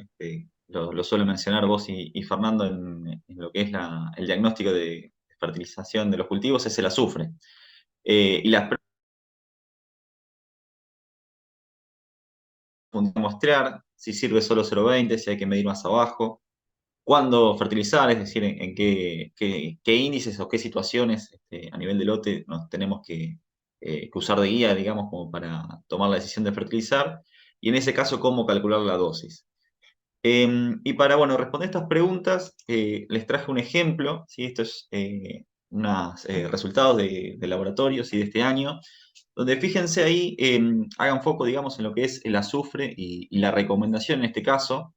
lo suele mencionar vos y Fernando en lo que es el diagnóstico de fertilización de los cultivos, es el azufre. Y las preguntas mostrar si sirve solo 0,20, si hay que medir más abajo, cuándo fertilizar, es decir, en qué índices o qué situaciones a nivel de lote nos tenemos que usar de guía, digamos, como para tomar la decisión de fertilizar, y en ese caso, cómo calcular la dosis. Y para, bueno, responder estas preguntas, les traje un ejemplo, ¿sí? Esto es unos resultados de laboratorio, ¿sí?, de este año, donde fíjense ahí, hagan foco, digamos, en lo que es el azufre y la recomendación en este caso,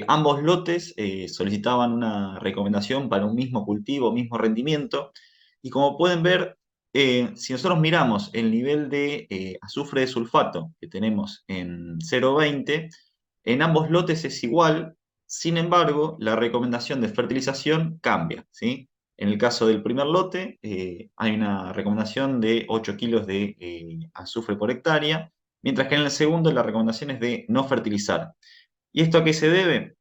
Ambos lotes solicitaban una recomendación para un mismo cultivo, mismo rendimiento, y como pueden ver, si nosotros miramos el nivel de azufre de sulfato que tenemos en 0,20, en ambos lotes es igual. Sin embargo, la recomendación de fertilización cambia, ¿sí? En el caso del primer lote, hay una recomendación de 8 kilos de azufre por hectárea, mientras que en el segundo la recomendación es de no fertilizar. ¿Y esto a qué se debe?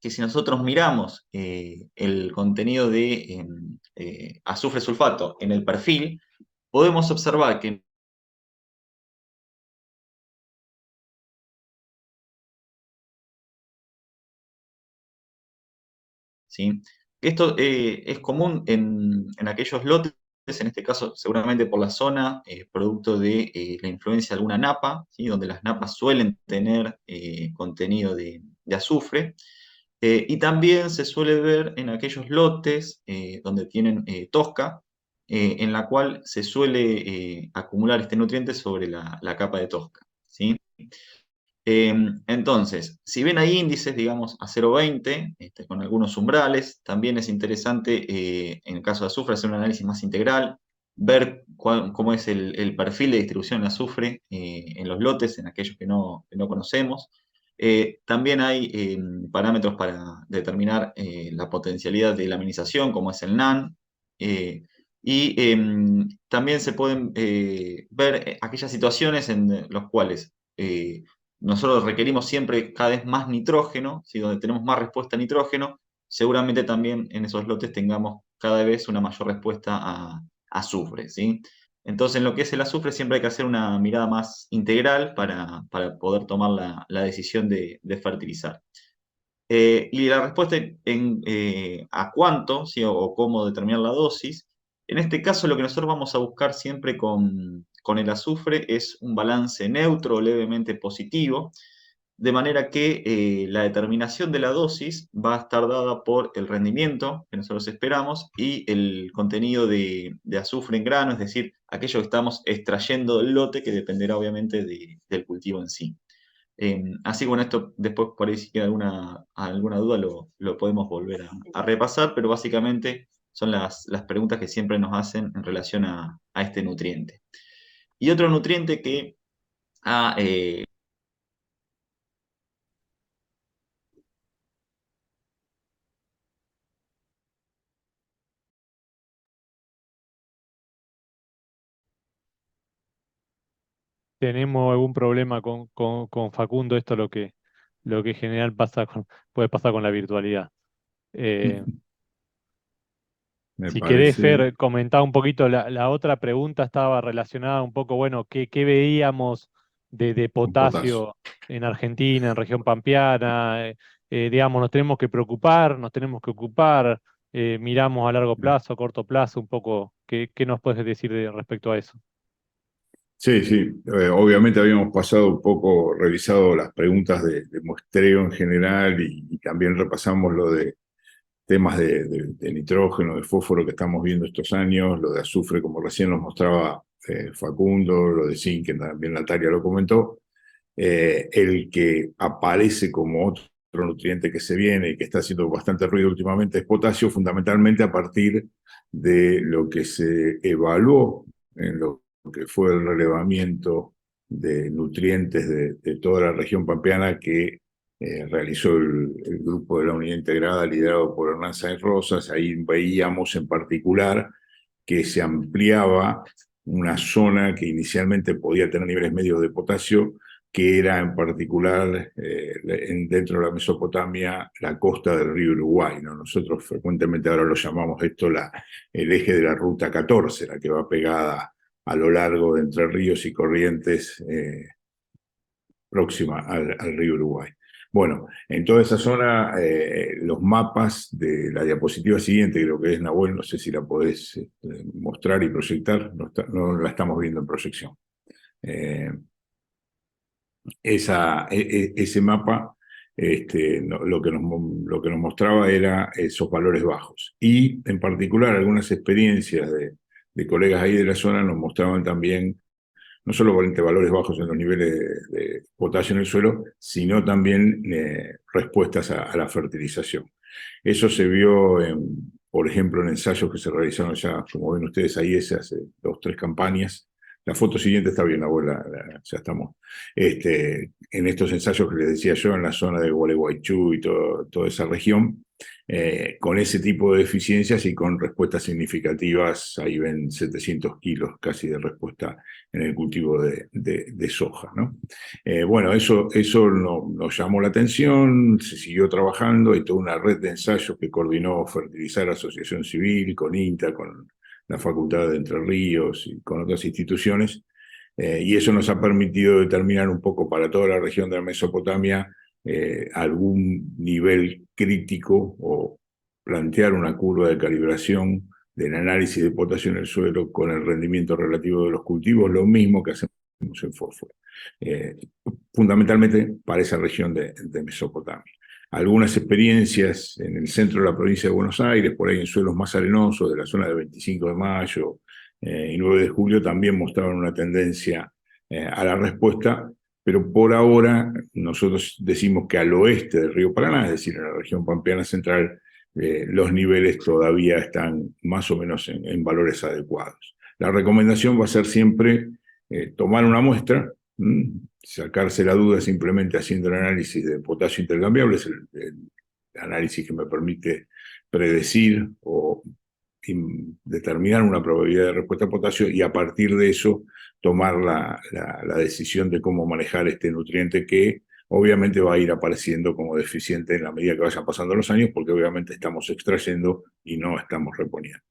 Que si nosotros miramos el contenido de azufre sulfato en el perfil, podemos observar que ¿sí? Esto es común en aquellos lotes, en este caso seguramente por la zona, producto de la influencia de alguna napa, ¿sí? Donde las napas suelen tener contenido de azufre. Y también se suele ver en aquellos lotes donde tienen tosca, en la cual se suele acumular este nutriente sobre la capa de tosca, ¿sí? Entonces, si ven ahí índices, digamos, a 0,20, con algunos umbrales, también es interesante, en el caso de azufre, hacer un análisis más integral, ver cómo es el perfil de distribución de azufre en los lotes, en aquellos que no conocemos. También hay parámetros para determinar la potencialidad de laminización, como es el NAN. También se pueden ver aquellas situaciones en las cuales nosotros requerimos siempre cada vez más nitrógeno, ¿sí? Donde tenemos más respuesta a nitrógeno, seguramente también en esos lotes tengamos cada vez una mayor respuesta a azufre, ¿sí? Entonces, en lo que es el azufre siempre hay que hacer una mirada más integral para poder tomar la decisión de fertilizar. Y la respuesta a cuánto, ¿sí? O cómo determinar la dosis. En este caso, lo que nosotros vamos a buscar siempre con el azufre es un balance neutro o levemente positivo, de manera que la determinación de la dosis va a estar dada por el rendimiento que nosotros esperamos y el contenido de azufre en grano, es decir, aquello que estamos extrayendo del lote, que dependerá obviamente del cultivo en sí. Así que bueno, esto después por ahí si queda alguna duda lo podemos volver a repasar, pero básicamente son las preguntas que siempre nos hacen en relación a este nutriente. Y otro nutriente que ha Tenemos algún problema con Facundo, esto es lo que en general puede pasar con la virtualidad. Eh, Me Si querés, parece, Fer, comentar un poquito, la otra pregunta estaba relacionada un poco, bueno, ¿qué veíamos de con potasio. potasio en Argentina, en región pampeana? Digamos, nos tenemos que preocupar, nos tenemos que ocupar, miramos a largo plazo, a corto plazo, un poco, ¿qué nos puedes decir respecto a eso? Sí, sí, obviamente habíamos pasado un poco, revisado las preguntas de muestreo en general y también repasamos lo de temas de nitrógeno, de fósforo que estamos viendo estos años, lo de azufre, como recién nos mostraba Facundo, lo de zinc, que también Natalia lo comentó. El que aparece como otro nutriente que se viene y que está haciendo bastante ruido últimamente es potasio, fundamentalmente a partir de lo que se evaluó en lo que fue el relevamiento de nutrientes de toda la región pampeana que realizó el grupo de la Unidad Integrada liderado por Hernán Sáenz Rosas. Ahí veíamos en particular que se ampliaba una zona que inicialmente podía tener niveles medios de potasio, que era en particular dentro de la Mesopotamia la costa del río Uruguay, ¿no? Nosotros frecuentemente ahora lo llamamos esto el eje de la Ruta 14, la que va pegada a lo largo de Entre Ríos y Corrientes, próxima al río Uruguay. Bueno, en toda esa zona, los mapas de la diapositiva siguiente, creo que es Nahuel, no sé si la podés mostrar y proyectar, no la estamos viendo en proyección. Ese mapa lo que nos mostraba era esos valores bajos. Y en particular algunas experiencias de colegas ahí de la zona nos mostraban también no solo valores bajos en los niveles de potasio en el suelo, sino también respuestas a la fertilización. Eso se vio, por ejemplo, en ensayos que se realizaron ya, como ven ustedes ahí, hace 2 o 3 campañas. La foto siguiente está bien, abuela, ya estamos. En estos ensayos que les decía yo, en la zona de Gualeguaychú y toda esa región, con ese tipo de deficiencias y con respuestas significativas, ahí ven 700 kilos casi de respuesta en el cultivo de soja, ¿no? Bueno, eso nos llamó la atención, se siguió trabajando, hay toda una red de ensayos que coordinó Fertilizar Asociación Civil, con INTA, con la Facultad de Entre Ríos y con otras instituciones, y eso nos ha permitido determinar un poco para toda la región de la Mesopotamia algún nivel crítico o plantear una curva de calibración del análisis de potasio en el suelo con el rendimiento relativo de los cultivos, lo mismo que hacemos en fósforo, fundamentalmente para esa región de Mesopotamia. Algunas experiencias en el centro de la provincia de Buenos Aires, por ahí en suelos más arenosos de la zona de 25 de mayo y 9 de julio, también mostraban una tendencia a la respuesta, pero por ahora nosotros decimos que al oeste del río Paraná, es decir, en la región pampeana central, los niveles todavía están más o menos en valores adecuados. La recomendación va a ser siempre tomar una muestra, sacarse la duda simplemente haciendo el análisis de potasio intercambiable, es el análisis que me permite predecir o determinar una probabilidad de respuesta a potasio y a partir de eso tomar la decisión de cómo manejar este nutriente que obviamente va a ir apareciendo como deficiente en la medida que vayan pasando los años, porque obviamente estamos extrayendo y no estamos reponiendo.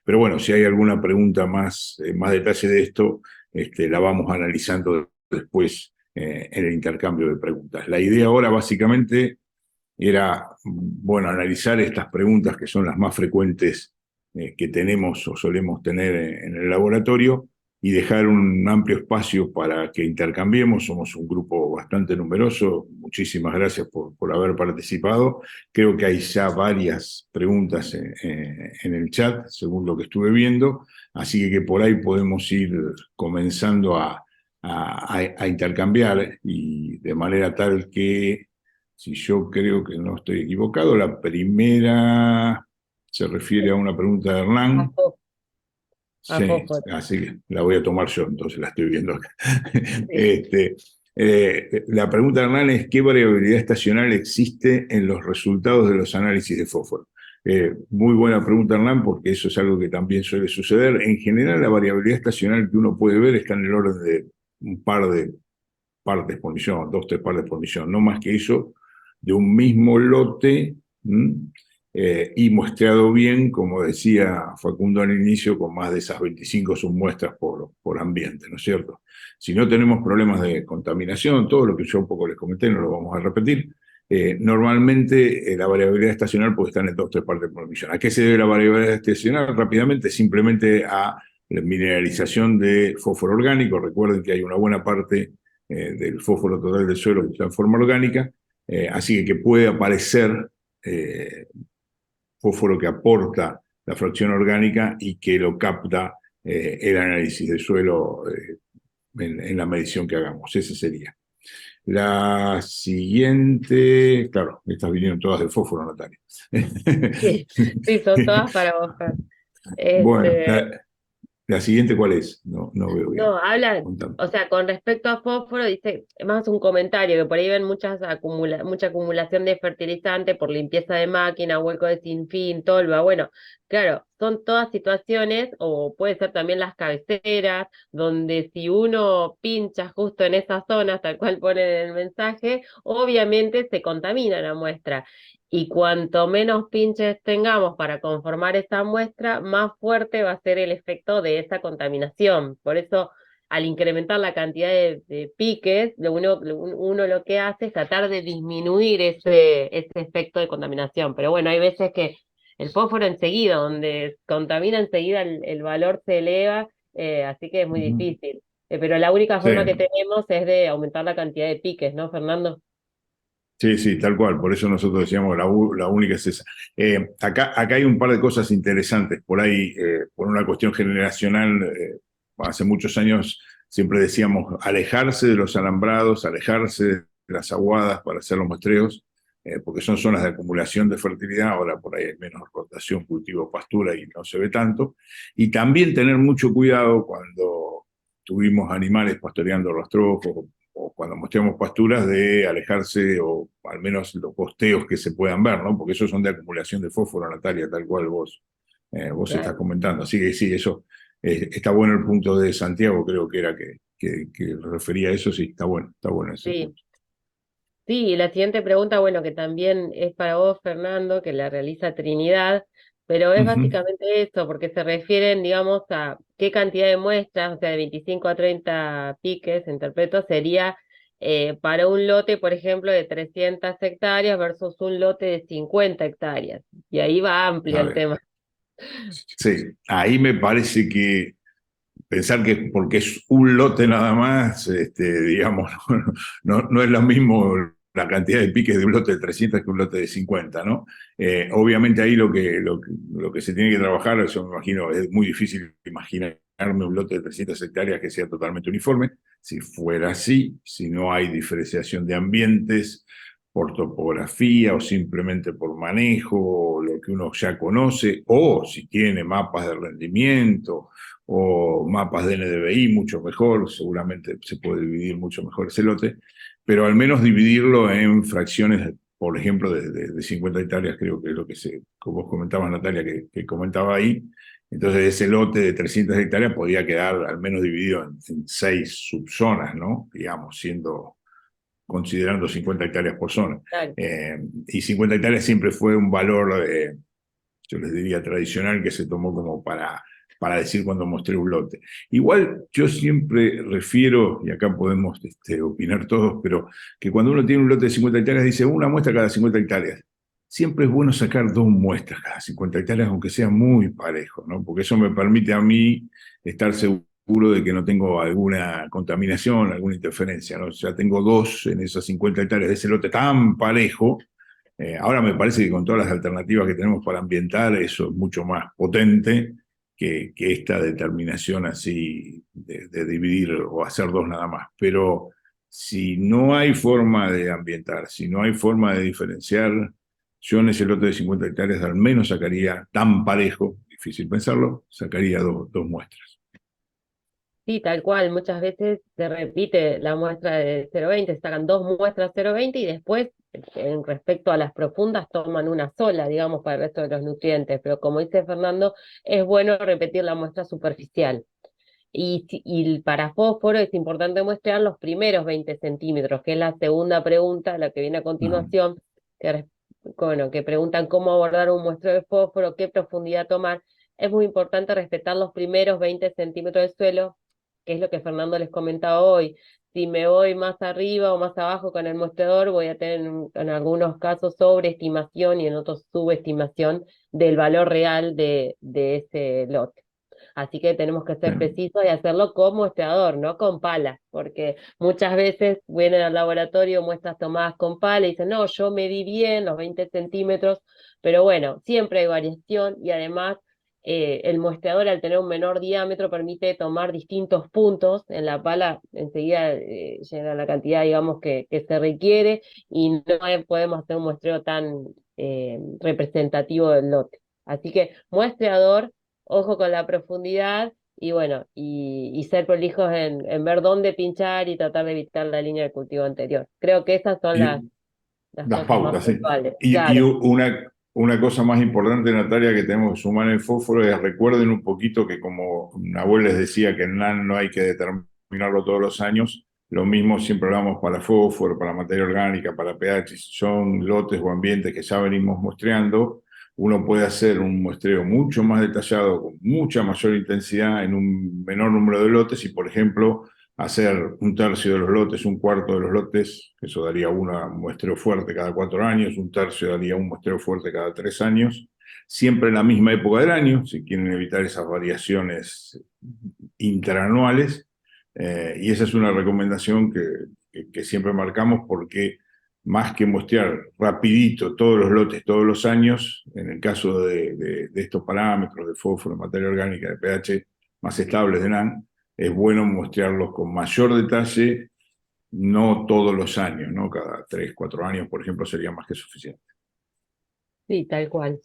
Pero bueno, si hay alguna pregunta más detalle de esto, la vamos analizando después en el intercambio de preguntas. La idea ahora básicamente era, bueno, analizar estas preguntas que son las más frecuentes que tenemos o solemos tener en el laboratorio y dejar un amplio espacio para que intercambiemos. Somos un grupo bastante numeroso. Muchísimas gracias por haber participado. Creo que hay ya varias preguntas en el chat, según lo que estuve viendo, así que por ahí podemos ir comenzando a intercambiar y de manera tal que, si yo creo que no estoy equivocado, la primera se refiere a una pregunta de Hernán. Sí, así que la voy a tomar yo, entonces la estoy viendo acá. Sí. La pregunta de Hernán es: ¿qué variabilidad estacional existe en los resultados de los análisis de fósforo? Muy buena pregunta, Hernán, porque eso es algo que también suele suceder. En general, la variabilidad estacional que uno puede ver está en el orden de un par de partes por millón, 2 o 3 partes por millón, no más que eso, de un mismo lote, y muestreado bien, como decía Facundo al inicio, con más de esas 25 submuestras por ambiente, ¿no es cierto? Si no tenemos problemas de contaminación, todo lo que yo un poco les comenté, no lo vamos a repetir, normalmente la variabilidad estacional puede estar en 2 o 3 partes por millón. ¿A qué se debe la variabilidad estacional? Rápidamente, simplemente a la mineralización de fósforo orgánico. Recuerden que hay una buena parte del fósforo total del suelo que está en forma orgánica, así que puede aparecer fósforo que aporta la fracción orgánica y que lo capta el análisis del suelo en la medición que hagamos. Ese sería. La siguiente, claro, estas vinieron todas del fósforo, Natalia. Sí, son todas para vos, Fer. Bueno, ¿la siguiente cuál es? No veo bien. No, habla, o sea, con respecto a fósforo, dice, más un comentario, que por ahí ven mucha acumulación de fertilizante por limpieza de máquina, hueco de sinfín, tolva. Bueno, claro, son todas situaciones, o puede ser también las cabeceras, donde si uno pincha justo en esas zonas, tal cual pone en el mensaje, obviamente se contamina la muestra. Y cuanto menos pinches tengamos para conformar esa muestra, más fuerte va a ser el efecto de esa contaminación. Por eso, al incrementar la cantidad de piques, uno lo que hace es tratar de disminuir ese efecto de contaminación. Pero bueno, hay veces que el fósforo enseguida, donde contamina enseguida el valor se eleva, así que es muy difícil. Pero la única forma que tenemos es de aumentar la cantidad de piques, ¿no, Fernando? Sí, tal cual. Por eso nosotros decíamos la única es esa. Acá hay un par de cosas interesantes. Por ahí, por una cuestión generacional, hace muchos años siempre decíamos alejarse de los alambrados, alejarse de las aguadas para hacer los muestreos, porque son zonas de acumulación de fertilidad. Ahora por ahí hay menos rotación, cultivo, pastura y no se ve tanto. Y también tener mucho cuidado cuando tuvimos animales pastoreando rastrojos o cuando mostramos pasturas, de alejarse, o al menos los posteos que se puedan ver, ¿no? Porque esos son de acumulación de fósforo, Natalia, tal cual vos estás Claro. comentando. Así que sí, eso está bueno. El punto de Santiago, creo que era que refería a eso. Sí, está bueno ese Sí. punto. Sí, y la siguiente pregunta, bueno, que también es para vos, Fernando, que la realiza Trinidad, pero es Ujú. básicamente esto, porque se refieren, digamos, a qué cantidad de muestras, o sea, de 25 a 30 piques, interpreto, sería para un lote, por ejemplo, de 300 hectáreas versus un lote de 50 hectáreas. Y ahí va amplio A el ver, tema. sí, ahí me parece que pensar que porque es un lote nada más, digamos, no es lo mismo la cantidad de piques de un lote de 300 que un lote de 50, ¿no? Obviamente ahí lo que se tiene que trabajar, yo me imagino, es muy difícil imaginarme un lote de 300 hectáreas que sea totalmente uniforme. Si fuera así, si no hay diferenciación de ambientes por topografía o simplemente por manejo, o lo que uno ya conoce, o si tiene mapas de rendimiento o mapas de NDVI, mucho mejor, seguramente se puede dividir mucho mejor ese lote, pero al menos dividirlo en fracciones, por ejemplo, de 50 hectáreas, creo que es lo que como vos comentabas, Natalia, que comentaba ahí. Entonces ese lote de 300 hectáreas podía quedar al menos dividido en 6 subzonas, ¿no? Digamos, considerando 50 hectáreas por zona. Claro. Y 50 hectáreas siempre fue un valor, yo les diría, tradicional, que se tomó como para decir cuando mostré un lote. Igual yo siempre refiero, y acá podemos opinar todos, pero que cuando uno tiene un lote de 50 hectáreas, dice una muestra cada 50 hectáreas. Siempre es bueno sacar 2 muestras cada 50 hectáreas, aunque sea muy parejo, ¿no? Porque eso me permite a mí estar seguro de que no tengo alguna contaminación, alguna interferencia, ¿no? O sea, tengo 2 en esas 50 hectáreas de ese lote tan parejo. Ahora me parece que con todas las alternativas que tenemos para ambientar, eso es mucho más potente que esta determinación así de dividir o hacer 2 nada más. Pero si no hay forma de ambientar, si no hay forma de diferenciar, yo en ese lote de 50 hectáreas al menos sacaría tan parejo, difícil pensarlo, sacaría 2 muestras. Sí, tal cual. Muchas veces se repite la muestra de 0,20, se sacan 2 muestras 0,20 y después, en respecto a las profundas, toman una sola, digamos, para el resto de los nutrientes. Pero como dice Fernando, es bueno repetir la muestra superficial. Y para fósforo es importante muestrear los primeros 20 centímetros, que es la segunda pregunta, la que viene a Ajá. continuación, bueno, que preguntan cómo abordar un muestreo de fósforo, qué profundidad tomar. Es muy importante respetar los primeros 20 centímetros de suelo, que es lo que Fernando les comentaba hoy. Si me voy más arriba o más abajo con el muestreador, voy a tener en algunos casos sobreestimación y en otros subestimación del valor real de ese lote. Así que tenemos que ser Sí. precisos y hacerlo con muestreador, no con pala, porque muchas veces vienen al laboratorio muestras tomadas con pala y dicen, no, yo medí bien los 20 centímetros, pero bueno, siempre hay variación y además el muestreador, al tener un menor diámetro, permite tomar distintos puntos. En la pala enseguida llena la cantidad, digamos, que se requiere y no podemos hacer un muestreo tan representativo del lote. Así que muestreador, ojo con la profundidad y bueno, y ser prolijos en ver dónde pinchar y tratar de evitar la línea de cultivo anterior. Creo que esas son Y las las cosas más pautas, sí. puntuales. Y Claro, una cosa más importante, Natalia, que tenemos que sumar en el fósforo es recuerden un poquito que, como Nahuel les decía, que en NAN no hay que determinarlo todos los años. Lo mismo siempre hablamos para fósforo, para materia orgánica, para pH. Si son lotes o ambientes que ya venimos muestreando, uno puede hacer un muestreo mucho más detallado, con mucha mayor intensidad en un menor número de lotes y, por ejemplo, hacer un tercio de los lotes, un cuarto de los lotes, eso daría un muestreo fuerte cada 4 años, un tercio daría un muestreo fuerte cada 3 años, siempre en la misma época del año, si quieren evitar esas variaciones interanuales. Y esa es una recomendación que siempre marcamos, porque más que muestrear rapidito todos los lotes todos los años, en el caso de estos parámetros de fósforo, materia orgánica, de pH más estables de NAN, es bueno mostrarlos con mayor detalle, no todos los años, ¿no? Cada 3, 4 años, por ejemplo, sería más que suficiente. Sí, tal cual.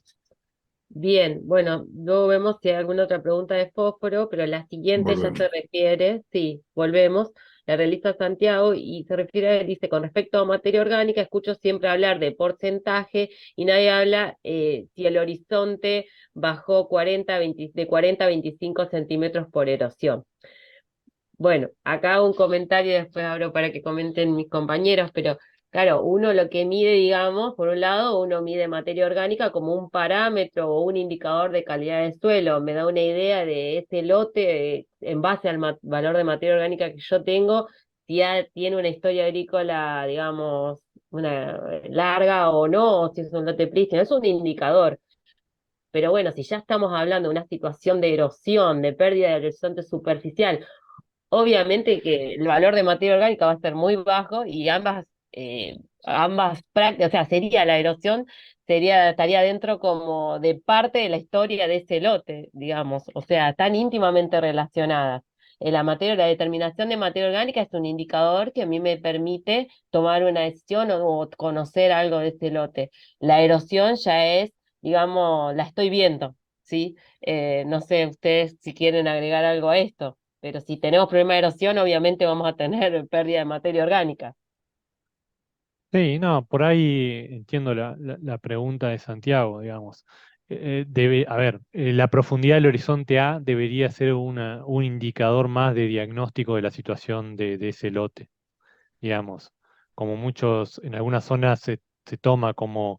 Bien, bueno, luego vemos si hay alguna otra pregunta de fósforo, pero la siguiente ya se Volvemos. refiere, sí, volvemos, la realiza Santiago y se refiere, dice, con respecto a materia orgánica, escucho siempre hablar de porcentaje y nadie habla si el horizonte bajó 20, de 40 a 25 centímetros por erosión. Bueno, acá un comentario, después abro para que comenten mis compañeros, pero claro, uno lo que mide, digamos, por un lado, uno mide materia orgánica como un parámetro o un indicador de calidad de suelo, me da una idea de ese lote en base al valor de materia orgánica que yo tengo, si ya tiene una historia agrícola, digamos, una larga o no, o si es un lote prístino, es un indicador. Pero bueno, si ya estamos hablando de una situación de erosión, de pérdida del horizonte superficial, obviamente que el valor de materia orgánica va a ser muy bajo y ambas prácticas, o sea, sería la erosión, estaría dentro como de parte de la historia de ese lote, digamos, o sea, están íntimamente relacionadas. La determinación de materia orgánica es un indicador que a mí me permite tomar una decisión o conocer algo de ese lote. La erosión ya es, digamos, la estoy viendo, ¿sí? No sé ustedes si quieren agregar algo a esto. Pero si tenemos problema de erosión, obviamente vamos a tener pérdida de materia orgánica. Sí, no, por ahí entiendo la pregunta de Santiago, digamos. A ver, la profundidad del horizonte A debería ser un indicador más de diagnóstico de la situación de ese lote, digamos. Como muchos, en algunas zonas se toma como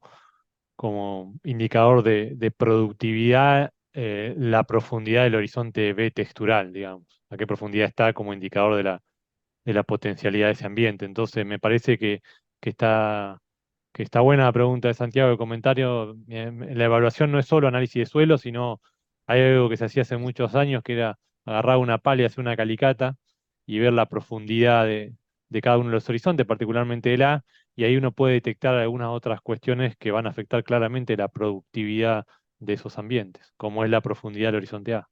indicador de productividad la profundidad del horizonte B textural, digamos. A qué profundidad está como indicador de la potencialidad de ese ambiente. Entonces, me parece que está, que está buena la pregunta de Santiago, el comentario. La evaluación no es solo análisis de suelo, sino hay algo que se hacía hace muchos años, que era agarrar una pala y hacer una calicata y ver la profundidad de cada uno de los horizontes, particularmente el A, y ahí uno puede detectar algunas otras cuestiones que van a afectar claramente la productividad de esos ambientes, como es la profundidad del horizonte A.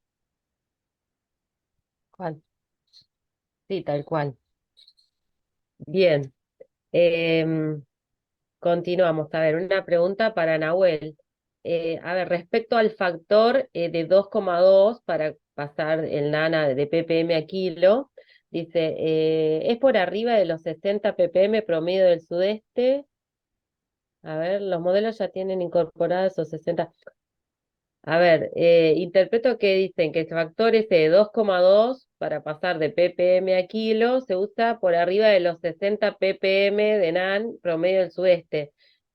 ¿Cuál? Sí, tal cual. Bien. Em, Continuamos. A ver, una pregunta para Nahuel. A ver, respecto al factor de 2,2 para pasar el nana de ppm a kilo, dice, es por arriba de los 60 ppm promedio del sudeste. A ver, los modelos ya tienen incorporados esos 60. A ver, interpreto que dicen que el factor ese de 2,2 para pasar de ppm a kilo se usa por arriba de los 60 ppm de NAN promedio del sudeste,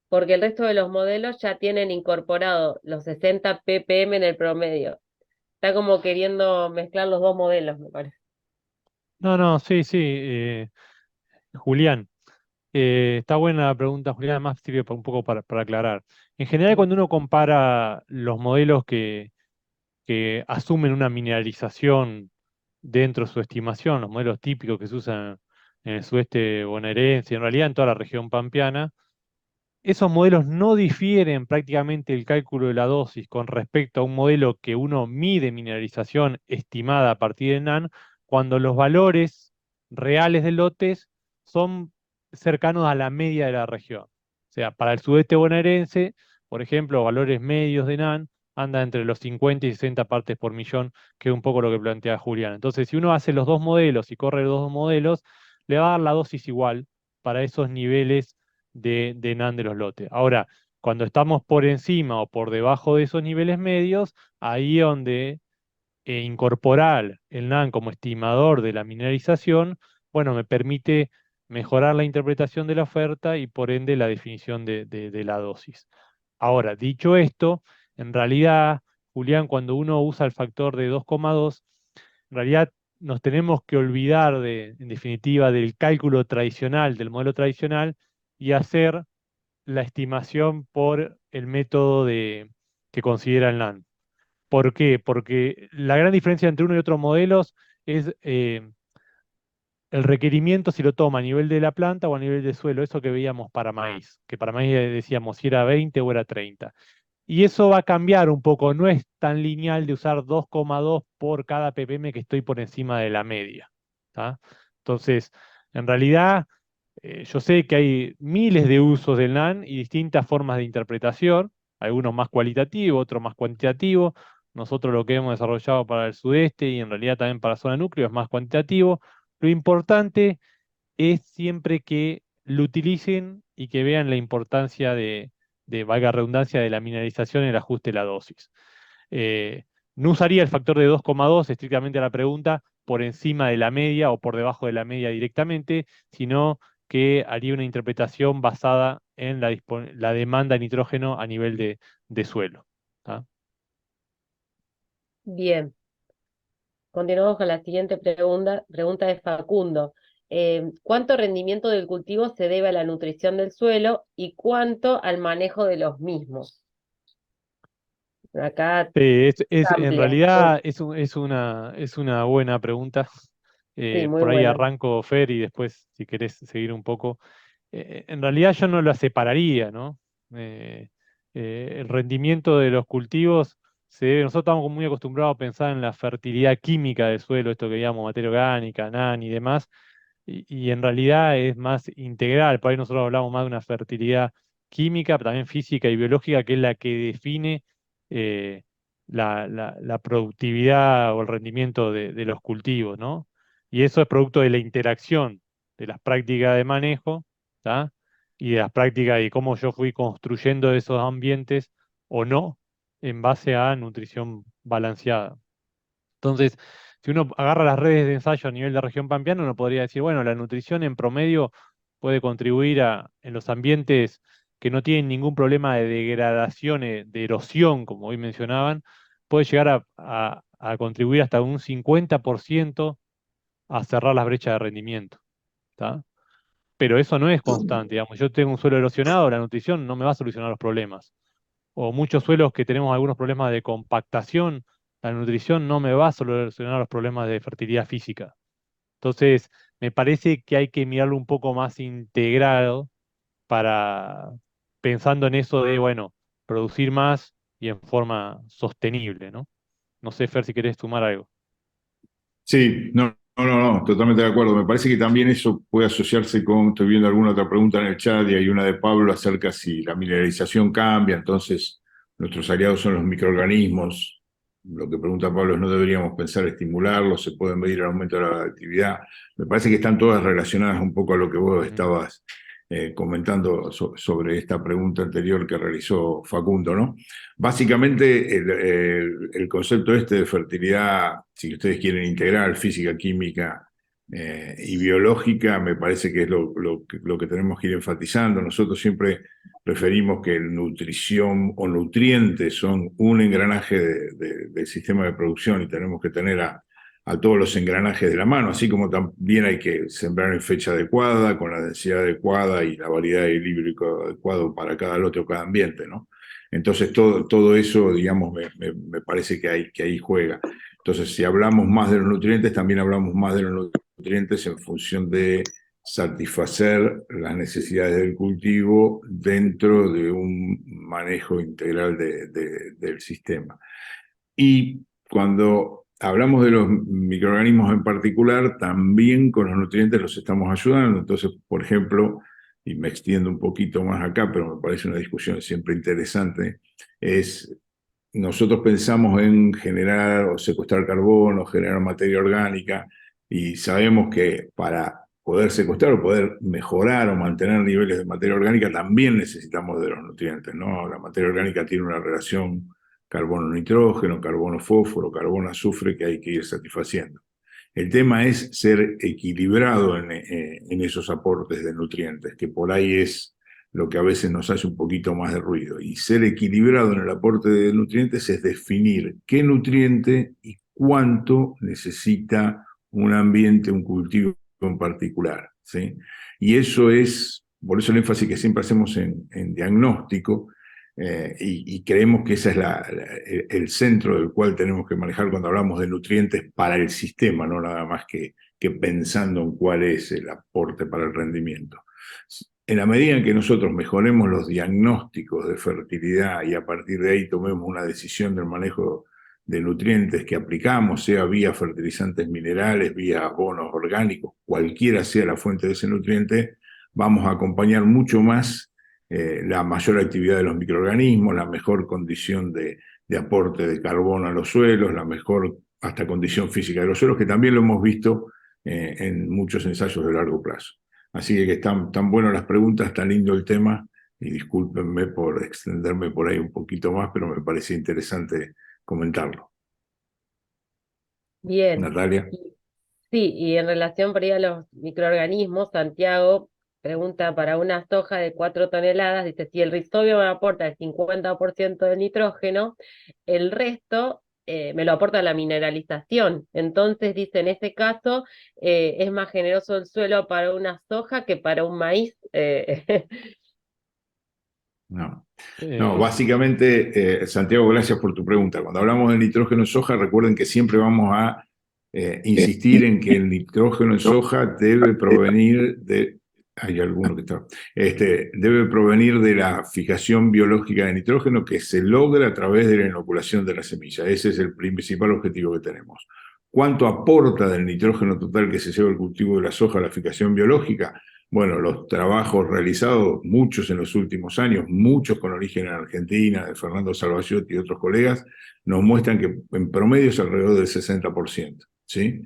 porque el resto de los modelos ya tienen incorporado los 60 ppm en el promedio. Está como queriendo mezclar los dos modelos, me parece. No, no, sí, sí, Julián. Está buena la pregunta, Julián, además sirve un poco para aclarar. En general, Mm. cuando uno compara los modelos que asumen una mineralización dentro de su estimación, los modelos típicos que se usan en el sudeste bonaerense, y en realidad en toda la región pampeana, esos modelos no difieren prácticamente el cálculo de la dosis con respecto a un modelo que uno mide mineralización estimada a partir de NAN, cuando los valores reales de lotes son cercanos a la media de la región. O sea, para el sudeste bonaerense, por ejemplo, valores medios de NAN andan entre los 50 y 60 partes por millón, que es un poco lo que plantea Julián. Entonces, si uno hace los dos modelos y corre los dos modelos, le va a dar la dosis igual para esos niveles de NAN de los lotes. Ahora, cuando estamos por encima o por debajo de esos niveles medios, ahí es donde incorporar el NAN como estimador de la mineralización, bueno, me permite mejorar la interpretación de la oferta y por ende la definición de la dosis. Ahora, dicho esto, en realidad, Julián, cuando uno usa el factor de 2,2, en realidad nos tenemos que olvidar en definitiva, del cálculo tradicional, del modelo tradicional, y hacer la estimación por el método que considera el NAN. ¿Por qué? Porque la gran diferencia entre uno y otro modelos es el requerimiento si lo toma a nivel de la planta o a nivel de suelo, eso que veíamos para maíz, que para maíz decíamos si era 20 o era 30. Y eso va a cambiar un poco, no es tan lineal de usar 2,2 por cada ppm que estoy por encima de la media. ¿Tá? Entonces, en realidad, yo sé que hay miles de usos del NaN y distintas formas de interpretación, algunos más cualitativos, otros más cuantitativos. Nosotros lo que hemos desarrollado para el sudeste y en realidad también para zona núcleo es más cuantitativo. Lo importante es siempre que lo utilicen y que vean la importancia valga redundancia, de la mineralización en el ajuste de la dosis. Eh, no usaría el factor de 2,2 estrictamente a la pregunta por encima de la media o por debajo de la media directamente, sino que haría una interpretación basada en la demanda de nitrógeno a nivel de suelo. ¿Tá? Bien, continuamos con la siguiente pregunta de Facundo. ¿Cuánto rendimiento del cultivo se debe a la nutrición del suelo y cuánto al manejo de los mismos? Acá En amplia. realidad es una buena pregunta. Sí, muy Por ahí buena. arranco, Fer, y después, si querés seguir un poco. En realidad yo no la separaría, ¿no? Eh, el rendimiento de los cultivos nosotros estamos muy acostumbrados a pensar en la fertilidad química del suelo, esto que llamamos materia orgánica, NaN y demás, y en realidad es más integral. Por ahí nosotros hablamos más de una fertilidad química, pero también física y biológica, que es la que define eh, la productividad o el rendimiento de los cultivos, ¿no? Y eso es producto de la interacción de las prácticas de manejo, ¿tá? Y de las prácticas y cómo yo fui construyendo esos ambientes o no en base a nutrición balanceada. Entonces, si uno agarra las redes de ensayo a nivel de región pampeana, uno podría decir, bueno, la nutrición en promedio puede contribuir en los ambientes que no tienen ningún problema de degradación, de erosión, como hoy mencionaban, puede llegar a contribuir hasta un 50% a cerrar las brechas de rendimiento. ¿Tá? Pero eso no es constante, digamos. Yo tengo un suelo erosionado, la nutrición no me va a solucionar los problemas. O muchos suelos que tenemos algunos problemas de compactación, la nutrición no me va a solucionar los problemas de fertilidad física. Entonces, me parece que hay que mirarlo un poco más integrado para pensando en eso de, bueno, producir más y en forma sostenible, ¿no? No sé, Fer, si querés sumar algo. Sí, no, totalmente de acuerdo. Me parece que también eso puede asociarse con, estoy viendo alguna otra pregunta en el chat y hay una de Pablo acerca si la mineralización cambia, entonces nuestros aliados son los microorganismos. Lo que pregunta Pablo es, ¿no deberíamos pensar estimularlos? ¿Se puede medir el aumento de la actividad? Me parece que están todas relacionadas un poco a lo que vos estabas comentando sobre esta pregunta anterior que realizó Facundo, ¿no? Básicamente, el concepto este de fertilidad, si ustedes quieren integral, física, química y biológica, me parece que es lo que tenemos que ir enfatizando. Nosotros siempre referimos que nutrición o nutrientes son un engranaje del sistema de producción y tenemos que tener a todos los engranajes de la mano, así como también hay que sembrar en fecha adecuada, con la densidad adecuada y la variedad hídrico adecuado para cada lote o cada ambiente, ¿no? Entonces, todo eso, digamos, me parece que ahí juega. Entonces, si hablamos más de los nutrientes, también hablamos más de los nutrientes en función de satisfacer las necesidades del cultivo dentro de un manejo integral del sistema. Y cuando hablamos de los microorganismos en particular, también con los nutrientes los estamos ayudando. Entonces, por ejemplo, y me extiendo un poquito más acá, pero me parece una discusión siempre interesante, es nosotros pensamos en generar o secuestrar carbono, generar materia orgánica, y sabemos que para poder secuestrar o poder mejorar o mantener niveles de materia orgánica también necesitamos de los nutrientes, ¿no? La materia orgánica tiene una relación carbono-nitrógeno, carbono-fósforo, carbono-azufre que hay que ir satisfaciendo. El tema es ser equilibrado en esos aportes de nutrientes, que por ahí es lo que a veces nos hace un poquito más de ruido. Y ser equilibrado en el aporte de nutrientes es definir qué nutriente y cuánto necesita un ambiente, un cultivo en particular, ¿sí? Y eso es, por eso el énfasis que siempre hacemos en diagnóstico, y creemos que ese es el centro del cual tenemos que manejar cuando hablamos de nutrientes para el sistema, no nada más que pensando en cuál es el aporte para el rendimiento. en la medida en que nosotros mejoremos los diagnósticos de fertilidad y a partir de ahí tomemos una decisión del manejo de nutrientes que aplicamos, sea vía fertilizantes minerales, vía abonos orgánicos, cualquiera sea la fuente de ese nutriente, vamos a acompañar mucho más la mayor actividad de los microorganismos, la mejor condición de aporte de carbono a los suelos, la mejor hasta condición física de los suelos, que también lo hemos visto en muchos ensayos de largo plazo. Así que están tan buenas las preguntas, tan lindo el tema, y discúlpenme por extenderme por ahí un poquito más, pero me parecía interesante comentarlo. Bien. Natalia. Sí, y en relación por ahí a los microorganismos, Santiago pregunta para una soja de 4 toneladas, dice, si el rizobio me aporta el 50% de nitrógeno, el resto me lo aporta la mineralización. Entonces, dice, en ese caso, es más generoso el suelo para una soja que para un maíz. No. Eh, No, básicamente, Santiago, gracias por tu pregunta. Cuando hablamos de nitrógeno en soja, recuerden que siempre vamos a insistir en que el nitrógeno en soja debe provenir de, hay alguno que está, debe provenir de la fijación biológica de nitrógeno que se logra a través de la inoculación de la semilla. Ese es el principal objetivo que tenemos. ¿Cuánto aporta del nitrógeno total que se lleva el cultivo de la soja a la fijación biológica? Bueno, los trabajos realizados, muchos en los últimos años, muchos con origen en Argentina, de Fernando Salvaciotti y otros colegas, nos muestran que en promedio es alrededor del 60%. ¿Sí?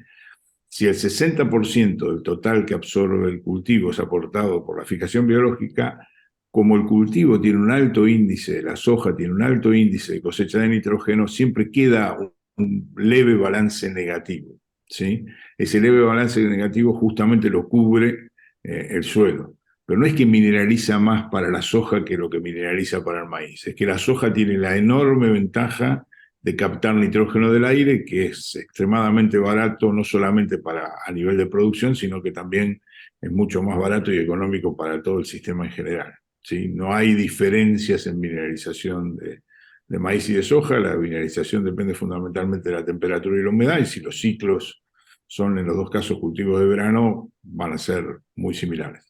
Si el 60% del total que absorbe el cultivo es aportado por la fijación biológica, como el cultivo tiene un alto índice, la soja tiene un alto índice de cosecha de nitrógeno, siempre queda un leve balance negativo. ¿Sí? Ese leve balance negativo justamente lo cubre el suelo. Pero no es que mineraliza más para la soja que lo que mineraliza para el maíz. Es que la soja tiene la enorme ventaja de captar nitrógeno del aire, que es extremadamente barato, no solamente a nivel de producción, sino que también es mucho más barato y económico para todo el sistema en general. ¿Sí? No hay diferencias en mineralización de maíz y de soja. La mineralización depende fundamentalmente de la temperatura y la humedad, y si los ciclos son en los dos casos cultivos de verano, van a ser muy similares.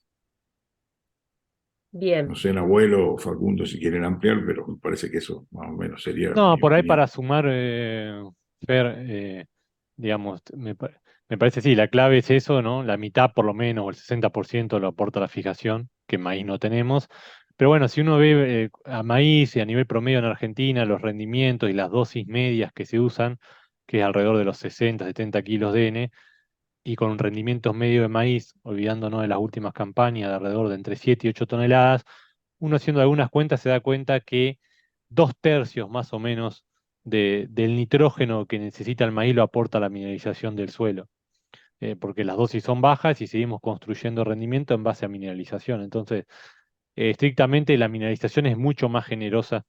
Bien. No sé, en abuelo o Facundo si quieren ampliar, pero me parece que eso más o menos sería no, mi por ahí opinión. para sumar, Fer, digamos, me parece sí, la clave es eso, ¿no? La mitad por lo menos, o el 60% lo aporta la fijación, que maíz no tenemos. Pero bueno, si uno ve a maíz y a nivel promedio en Argentina, los rendimientos y las dosis medias que se usan, que es alrededor de los 60, 70 kilos de N, y con un rendimiento medio de maíz, olvidándonos de las últimas campañas de alrededor de entre 7 y 8 toneladas, uno haciendo algunas cuentas se da cuenta que 2/3 más o menos del nitrógeno que necesita el maíz lo aporta la mineralización del suelo, porque las dosis son bajas y seguimos construyendo rendimiento en base a mineralización. Entonces, estrictamente la mineralización es mucho más generosa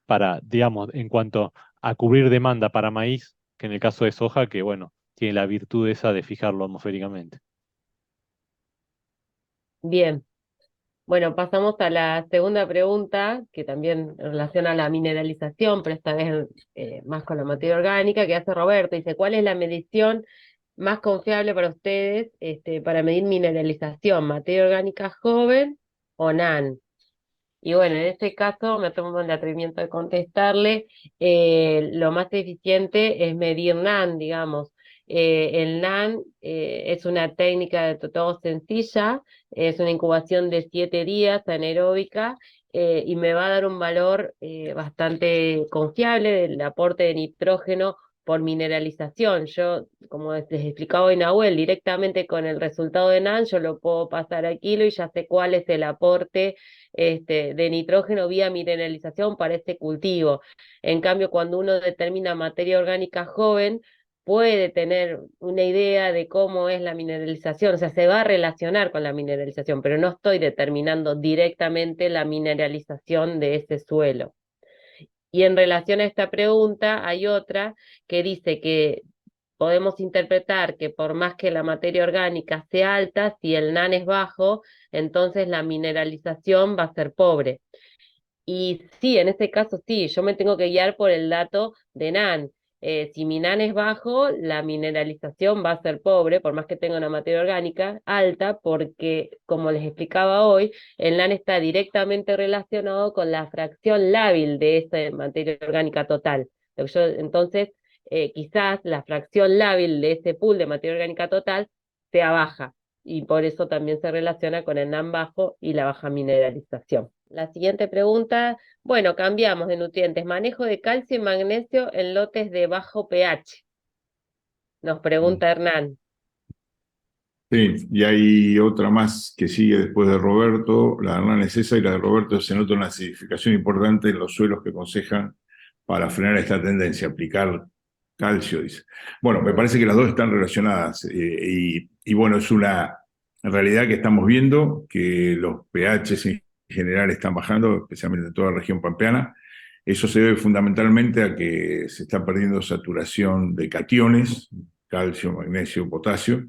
para, digamos, en cuanto a cubrir demanda para maíz, que en el caso de soja, que bueno, tiene la virtud esa de fijarlo atmosféricamente. Bien. Bueno, pasamos a la segunda pregunta, que también relaciona la mineralización, pero esta vez más con la materia orgánica, que hace Roberto. Dice, ¿cuál es la medición más confiable para ustedes para medir mineralización? ¿Materia orgánica joven o NAN? Y bueno, en este caso me tomo el atrevimiento de contestarle, lo más eficiente es medir NAN, digamos. El NAN es una técnica de todo sencilla, es una incubación de 7 días anaeróbica y me va a dar un valor bastante confiable del aporte de nitrógeno por mineralización. Yo, como les explicaba hoy Nahuel, directamente con el resultado de NAN yo lo puedo pasar a kilo y ya sé cuál es el aporte de nitrógeno vía mineralización para este cultivo. En cambio, cuando uno determina materia orgánica joven, puede tener una idea de cómo es la mineralización, o sea, se va a relacionar con la mineralización, pero no estoy determinando directamente la mineralización de ese suelo. Y en relación a esta pregunta, hay otra que dice que podemos interpretar que por más que la materia orgánica sea alta, si el NAN es bajo, entonces la mineralización va a ser pobre. Y sí, en este caso sí, yo me tengo que guiar por el dato de NAN. si mi NaN es bajo, la mineralización va a ser pobre, por más que tenga una materia orgánica alta, porque, como les explicaba hoy, el NaN está directamente relacionado con la fracción lábil de esa materia orgánica total. Entonces, quizás la fracción lábil de ese pool de materia orgánica total sea baja, y por eso también se relaciona con el NaN bajo y la baja mineralización. La siguiente pregunta, bueno, cambiamos de nutrientes. Manejo de calcio y magnesio en lotes de bajo pH. Nos pregunta Hernán. Sí, y hay otra más que sigue después de Roberto. La de Hernán es esa y la de Roberto: se nota una acidificación importante en los suelos que aconsejan para frenar esta tendencia, aplicar calcio, dice. Bueno, me parece que las dos están relacionadas y bueno, es una realidad que estamos viendo, que los pHs en general están bajando, especialmente en toda la región pampeana. Eso se debe fundamentalmente a que se está perdiendo saturación de cationes, calcio, magnesio, potasio,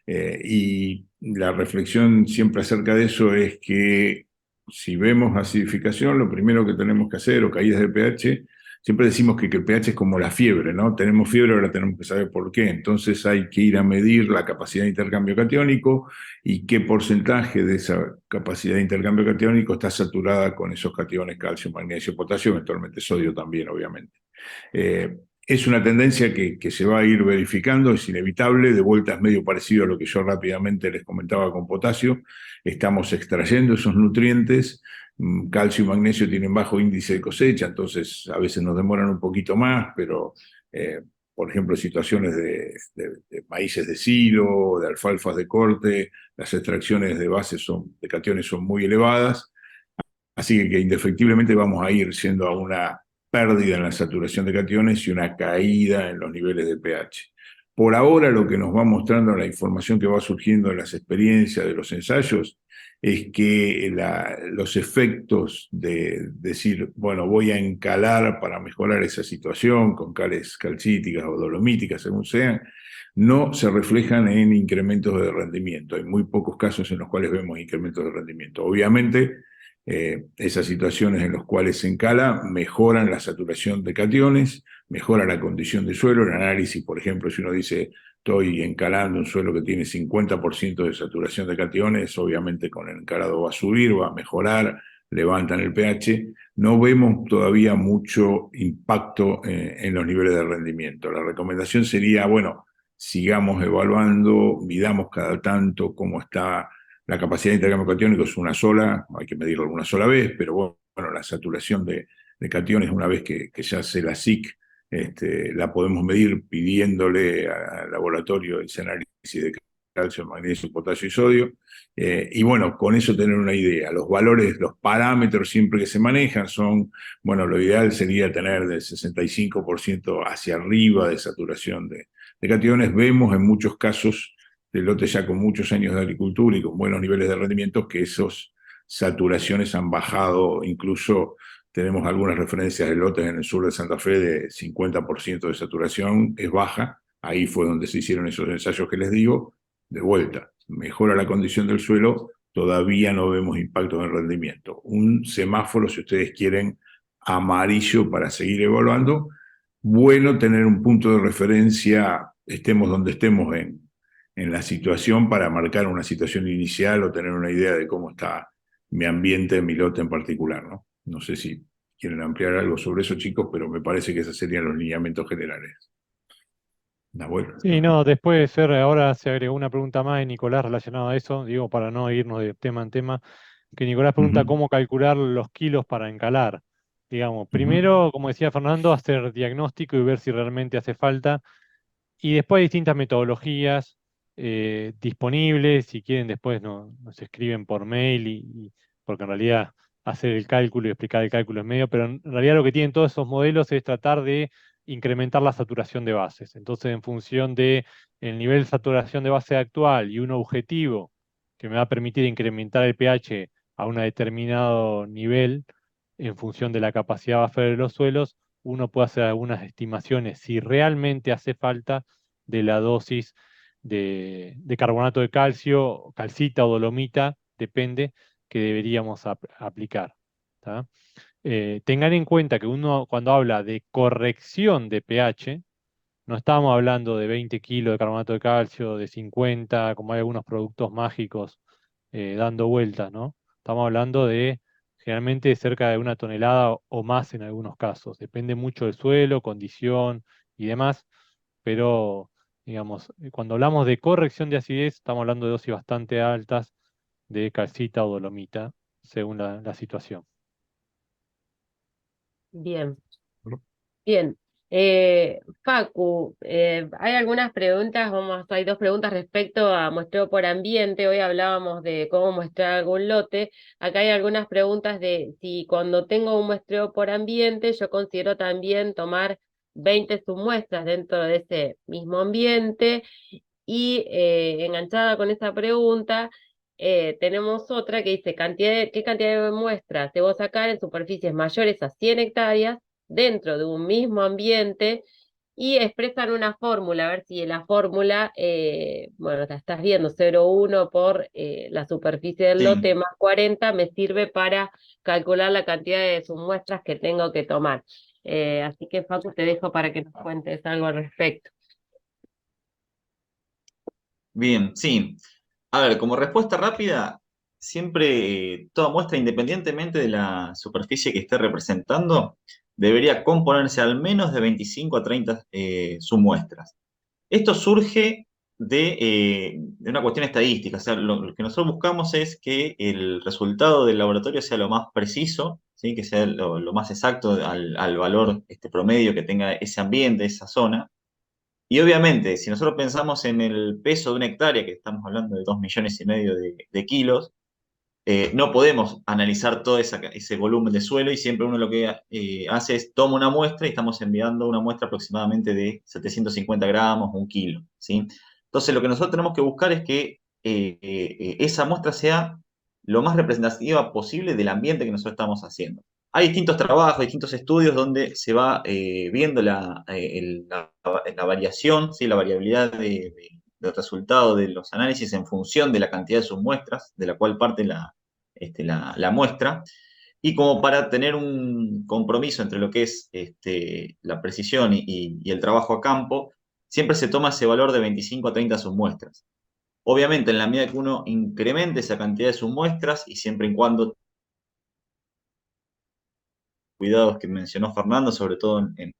y la reflexión siempre acerca de eso es que si vemos acidificación, lo primero que tenemos que hacer, o caídas de pH, siempre decimos que el pH es como la fiebre, ¿no? Tenemos fiebre, ahora tenemos que saber por qué. Entonces hay que ir a medir la capacidad de intercambio catiónico y qué porcentaje de esa capacidad de intercambio catiónico está saturada con esos cationes, calcio, magnesio, potasio, eventualmente sodio también, obviamente. Es una tendencia que se va a ir verificando, es inevitable. De vuelta es medio parecido a lo que yo rápidamente les comentaba con potasio. Estamos extrayendo esos nutrientes. Calcio y magnesio tienen bajo índice de cosecha, entonces a veces nos demoran un poquito más, pero por ejemplo, situaciones de maíces de silo, de alfalfas de corte, las extracciones de bases de cationes son muy elevadas. Así que indefectiblemente vamos a ir siendo a una pérdida en la saturación de cationes y una caída en los niveles de pH. Por ahora, lo que nos va mostrando la información que va surgiendo de las experiencias, de los ensayos, es que los efectos de decir, bueno, voy a encalar para mejorar esa situación con cales calcíticas o dolomíticas, según sean, no se reflejan en incrementos de rendimiento. Hay muy pocos casos en los cuales vemos incrementos de rendimiento. Obviamente, esas situaciones en las cuales se encala mejoran la saturación de cationes, mejora la condición del suelo. El análisis, por ejemplo, si uno dice estoy encalando un suelo que tiene 50% de saturación de cationes, obviamente con el encalado va a subir, va a mejorar, levantan el pH. No vemos todavía mucho impacto en los niveles de rendimiento. La recomendación sería, bueno, sigamos evaluando, midamos cada tanto cómo está la capacidad de intercambio catiónico. Es una sola, hay que medirlo una sola vez, pero bueno, la saturación de cationes, una vez que se hace la SIC, la podemos medir pidiéndole al laboratorio ese análisis de calcio, magnesio, potasio y sodio. Y bueno, con eso tener una idea. Los valores, los parámetros siempre que se manejan son, bueno, lo ideal sería tener del 65% hacia arriba de saturación de cationes. Vemos en muchos casos de lotes ya con muchos años de agricultura y con buenos niveles de rendimiento que esas saturaciones han bajado. Incluso tenemos algunas referencias de lotes en el sur de Santa Fe de 50% de saturación, es baja. Ahí fue donde se hicieron esos ensayos que les digo. De vuelta, mejora la condición del suelo, todavía no vemos impactos en el rendimiento. Un semáforo, si ustedes quieren, amarillo para seguir evaluando. Bueno tener un punto de referencia, estemos donde estemos en la situación, para marcar una situación inicial o tener una idea de cómo está mi ambiente, mi lote en particular, ¿no? No sé si quieren ampliar algo sobre eso, chicos, pero me parece que esos serían los lineamientos generales. Nahuel. Sí, no, después, Fer, ahora se agregó una pregunta más de Nicolás relacionada a eso, digo, para no irnos de tema en tema, que Nicolás pregunta Uh-huh. cómo calcular los kilos para encalar. Digamos, Uh-huh. primero, como decía Fernando, hacer diagnóstico y ver si realmente hace falta. Y después hay distintas metodologías disponibles. Si quieren, después nos escriben por mail, porque en realidad hacer el cálculo y explicar el cálculo es medio, pero en realidad lo que tienen todos esos modelos es tratar de incrementar la saturación de bases. Entonces, en función de el nivel de saturación de base actual y un objetivo que me va a permitir incrementar el pH a un determinado nivel, en función de la capacidad buffer de los suelos, uno puede hacer algunas estimaciones si realmente hace falta de la dosis de carbonato de calcio, calcita o dolomita, depende, que deberíamos aplicar. ¿Tá? Tengan en cuenta que uno cuando habla de corrección de pH, No estábamos hablando de 20 kilos de carbonato de calcio, de 50, como hay algunos productos mágicos dando vueltas, ¿no? Estamos hablando de generalmente cerca de 1 tonelada o más en algunos casos. Depende mucho del suelo, condición y demás, pero digamos, cuando hablamos de corrección de acidez, estamos hablando de dosis bastante altas de calcita o dolomita, según la situación. Bien. Bien, Facu, hay algunas preguntas, hay dos preguntas respecto a muestreo por ambiente. Hoy hablábamos de cómo muestrear algún lote. Acá hay algunas preguntas de si cuando tengo un muestreo por ambiente, yo considero también tomar 20 submuestras dentro de ese mismo ambiente. Y enganchada con esa pregunta, tenemos otra que dice, ¿qué cantidad de muestras debo sacar en superficies mayores a 100 hectáreas dentro de un mismo ambiente? Y expresan una fórmula, a ver si la fórmula, bueno, la estás viendo, 0,1 por la superficie del Sí, lote más 40, me sirve para calcular la cantidad de submuestras que tengo que tomar. Así que, Facu, te dejo para que nos cuentes algo al respecto. bien, sí. A ver, como respuesta rápida, siempre toda muestra, independientemente de la superficie que esté representando, debería componerse al menos de 25 a 30 submuestras. Esto surge de una cuestión estadística, o sea, lo que nosotros buscamos es que el resultado del laboratorio sea lo más preciso, ¿sí? Que sea lo más exacto al valor promedio que tenga ese ambiente, esa zona. Y obviamente, si nosotros pensamos en el peso de una hectárea, que estamos hablando de 2,5 millones de kilos, no podemos analizar todo ese volumen de suelo y siempre uno lo que hace es toma una muestra y estamos enviando una muestra aproximadamente de 750 gramos, 1 kilo, ¿sí? Entonces lo que nosotros tenemos que buscar es que esa muestra sea lo más representativa posible del ambiente que nosotros estamos haciendo. Hay distintos trabajos, distintos estudios donde se va viendo la variación, ¿sí? La variabilidad del resultado de los análisis en función de la cantidad de sus muestras, de la cual parte la muestra, y como para tener un compromiso entre lo que es la precisión y el trabajo a campo, siempre se toma ese valor de 25 a 30 submuestras. Obviamente, en la medida que uno incremente esa cantidad de submuestras y siempre y cuando cuidados que mencionó Fernando, sobre todo en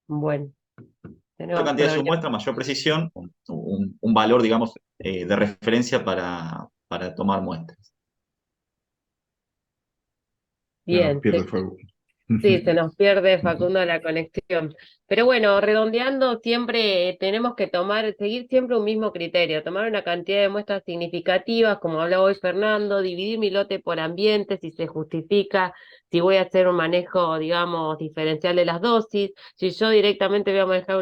Bueno, mayor tenemos cantidad de problemas. submuestras, mayor precisión, un valor, digamos, de referencia para tomar muestras. Se nos Bien, pierde fuego. sí, se nos pierde, Facundo, la conexión. Pero bueno, redondeando, siempre tenemos que seguir siempre un mismo criterio, tomar una cantidad de muestras significativas, como hablaba hoy Fernando, dividir mi lote por ambiente, si se justifica, si voy a hacer un manejo, digamos, diferencial de las dosis. Si yo directamente voy a manejar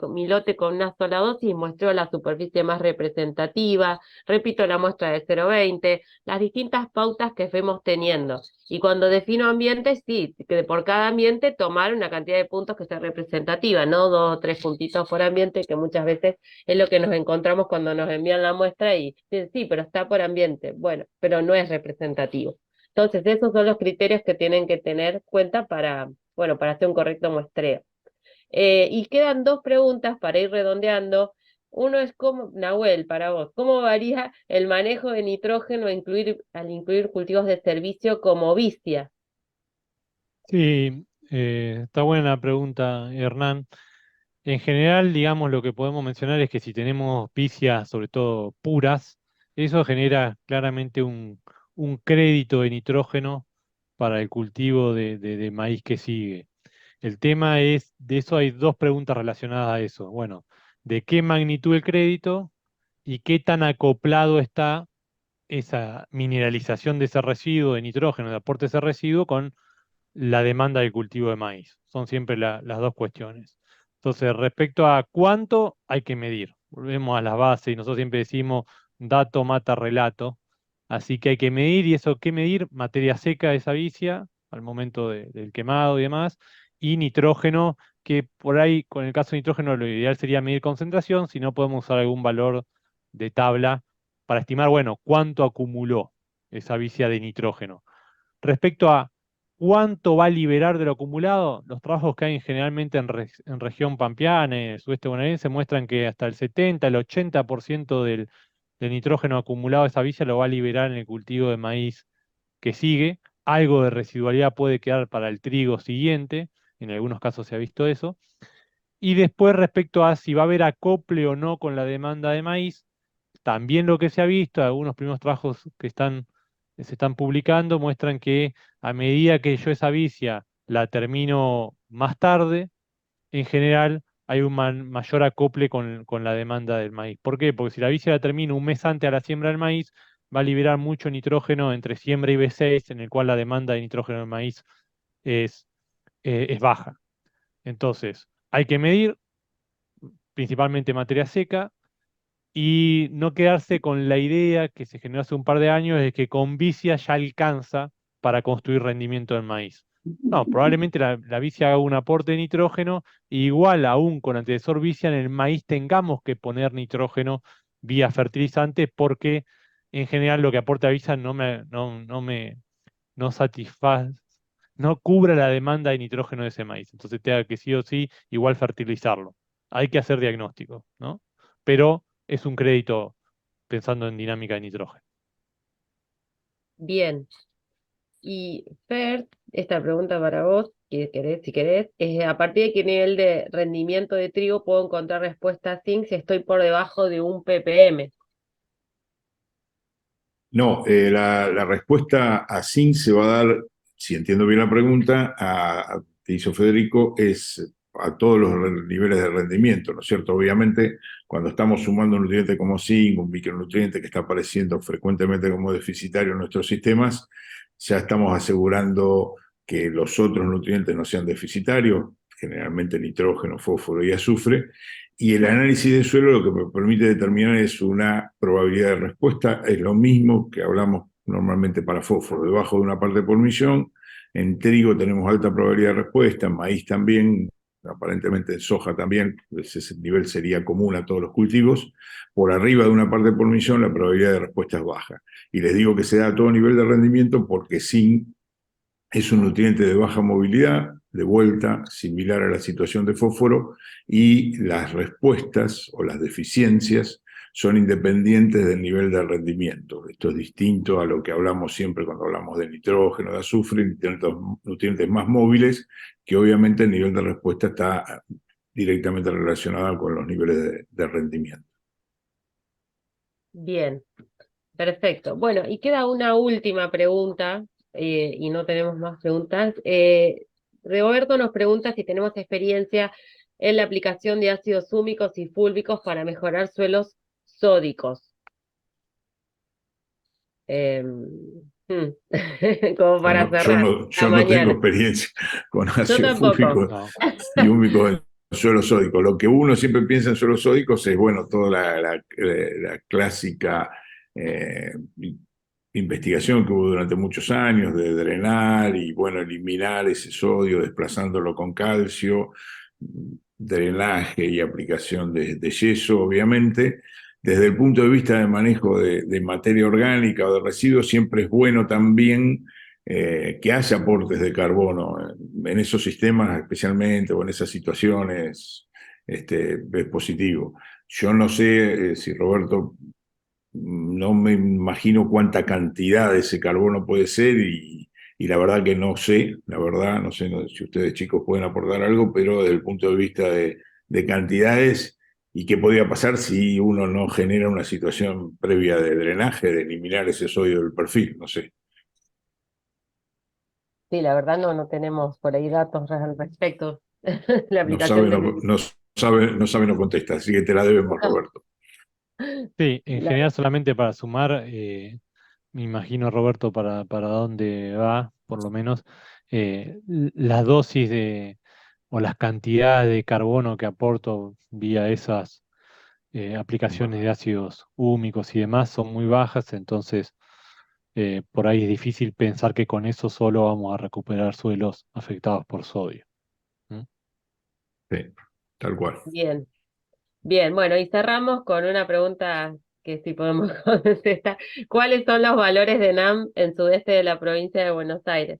mi lote con una sola dosis, muestro la superficie más representativa, repito la muestra de 0,20, las distintas pautas que fuimos teniendo. Y cuando defino ambiente, sí, que por cada ambiente tomar una cantidad de puntos que sea representativa, no 2 o 3 puntitos por ambiente, que muchas veces es lo que nos encontramos cuando nos envían la muestra y dicen, sí, pero está por ambiente. Bueno, pero no es representativo. Entonces, esos son los criterios que tienen que tener cuenta para, bueno, para hacer un correcto muestreo. Y quedan dos preguntas para ir redondeando. Uno es cómo, Nahuel, para vos, ¿cómo varía el manejo de nitrógeno al incluir cultivos de servicio como vicia? Sí, está buena la pregunta, Hernán. En general, digamos, lo que podemos mencionar es que si tenemos picias, sobre todo puras, eso genera claramente un crédito de nitrógeno para el cultivo de maíz que sigue. El tema es, de eso hay dos preguntas relacionadas a eso. Bueno, ¿de qué magnitud el crédito y qué tan acoplado está esa mineralización de ese residuo de nitrógeno, de aporte de ese residuo con la demanda del cultivo de maíz? Son siempre las dos cuestiones. Entonces, respecto a cuánto hay que medir, volvemos a las bases y nosotros siempre decimos dato mata relato, así que hay que medir y eso, ¿qué medir? Materia seca de esa vicia al momento del quemado y demás, y nitrógeno, que por ahí, con el caso de nitrógeno, lo ideal sería medir concentración, si no podemos usar algún valor de tabla para estimar, bueno, cuánto acumuló esa vicia de nitrógeno. Respecto a ¿Cuánto va a liberar de lo acumulado? Los trabajos que hay generalmente en región pampeana, en el sudeste bonaerense, muestran que hasta el 70, el 80% del nitrógeno acumulado de esa villa lo va a liberar en el cultivo de maíz que sigue. Algo de residualidad puede quedar para el trigo siguiente, en algunos casos se ha visto eso. Y después respecto a si va a haber acople o no con la demanda de maíz, también lo que se ha visto, algunos primeros trabajos se están publicando muestran que a medida que yo esa vicia la termino más tarde, en general hay un mayor acople con la demanda del maíz. ¿Por qué? Porque si la vicia la termino un mes antes a la siembra del maíz, va a liberar mucho nitrógeno entre siembra y B6, en el cual la demanda de nitrógeno del maíz es, es baja. Entonces, hay que medir principalmente materia seca y no quedarse con la idea que se generó hace un par de años de que con vicia ya alcanza para construir rendimiento del maíz. No, probablemente la vicia haga un aporte de nitrógeno, e igual aún con antecesor vicia en el maíz tengamos que poner nitrógeno vía fertilizante porque en general lo que aporta vicia no satisface, no cubre la demanda de nitrógeno de ese maíz. Entonces tenga que sí o sí igual fertilizarlo. Hay que hacer diagnóstico, ¿no? Pero es un crédito pensando en dinámica de nitrógeno. Bien. Y Fer, esta pregunta para vos, que querés, si querés, es ¿a partir de qué nivel de rendimiento de trigo puedo encontrar respuesta zinc si estoy por debajo de un ppm? No, la respuesta a zinc se va a dar, si entiendo bien la pregunta, que hizo Federico, es a todos los niveles de rendimiento, ¿no es cierto? Obviamente, cuando estamos sumando un nutriente como zinc, un micronutriente que está apareciendo frecuentemente como deficitario en nuestros sistemas, ya estamos asegurando que los otros nutrientes no sean deficitarios, generalmente nitrógeno, fósforo y azufre, y el análisis del suelo lo que me permite determinar es una probabilidad de respuesta. Es lo mismo que hablamos normalmente para fósforo, debajo de una parte por millón. En trigo tenemos alta probabilidad de respuesta, en maíz también, aparentemente en soja también, ese nivel sería común a todos los cultivos. Por arriba de una parte por millón la probabilidad de respuesta es baja. Y les digo que se da a todo nivel de rendimiento porque zinc es un nutriente de baja movilidad, de vuelta, similar a la situación de fósforo, y las respuestas o las deficiencias son independientes del nivel de rendimiento. Esto es distinto a lo que hablamos siempre cuando hablamos de nitrógeno, de azufre, nutrientes más móviles, que obviamente el nivel de respuesta está directamente relacionado con los niveles de rendimiento. Bien, perfecto. Bueno, y queda una última pregunta, y no tenemos más preguntas. Roberto nos pregunta si tenemos experiencia en la aplicación de ácidos húmicos y fúlvicos para mejorar suelos sódicos. Como para cerrar Yo la no tengo mañana. experiencia con Yo ácido tampoco. fúlvico y húmico en suelo sódico. Lo que uno siempre piensa en suelos sódicos es, bueno, toda la clásica investigación que hubo durante muchos años de drenar y, bueno, eliminar ese sodio desplazándolo con calcio, drenaje y aplicación de yeso, obviamente. Desde el punto de vista de manejo de materia orgánica o de residuos, siempre es bueno también que haya aportes de carbono en esos sistemas especialmente o en esas situaciones, es positivo. Yo no sé si Roberto, no me imagino cuánta cantidad de ese carbono puede ser y la verdad que no sé, la verdad no sé si ustedes chicos pueden aportar algo, pero desde el punto de vista de cantidades y qué podría pasar si uno no genera una situación previa de drenaje, de eliminar ese sodio del perfil, no sé. Sí, la verdad no tenemos por ahí datos al respecto. La No sabe, aplicación no, del... no sabe, no contesta, así que te la debemos, Roberto. Sí, en La- general solamente para sumar, me imagino Roberto para dónde va, por lo menos, las dosis o las cantidades de carbono que aporto vía esas aplicaciones de ácidos húmicos y demás son muy bajas, entonces por ahí es difícil pensar que con eso solo vamos a recuperar suelos afectados por sodio. ¿Mm? Sí, tal cual. Bien, bien. Bueno, y cerramos con una pregunta que si podemos contestar. ¿Cuáles son los valores de NAM en sudeste de la provincia de Buenos Aires?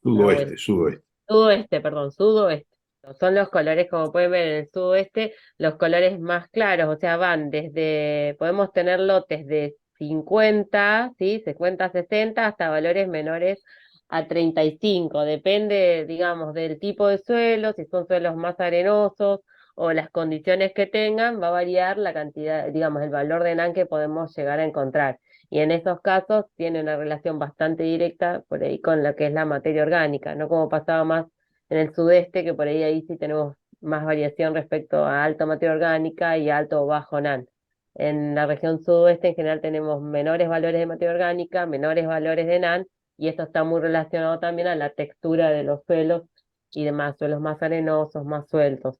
Sudoeste, sudoeste. Sudoeste, perdón, sudoeste. Son los colores, como pueden ver en el sudoeste, los colores más claros, o sea, van desde, podemos tener lotes de 50, ¿sí? 50, 60, hasta valores menores a 35, depende, digamos, del tipo de suelo, si son suelos más arenosos o las condiciones que tengan, va a variar la cantidad, digamos, el valor de NaN que podemos llegar a encontrar. Y en esos casos tiene una relación bastante directa por ahí con lo que es la materia orgánica, no como pasaba más en el sudeste, que por ahí sí tenemos más variación respecto a alta materia orgánica y alto o bajo NaN. En la región sudoeste en general tenemos menores valores de materia orgánica, menores valores de NaN, y esto está muy relacionado también a la textura de los suelos y demás, suelos más arenosos, más sueltos.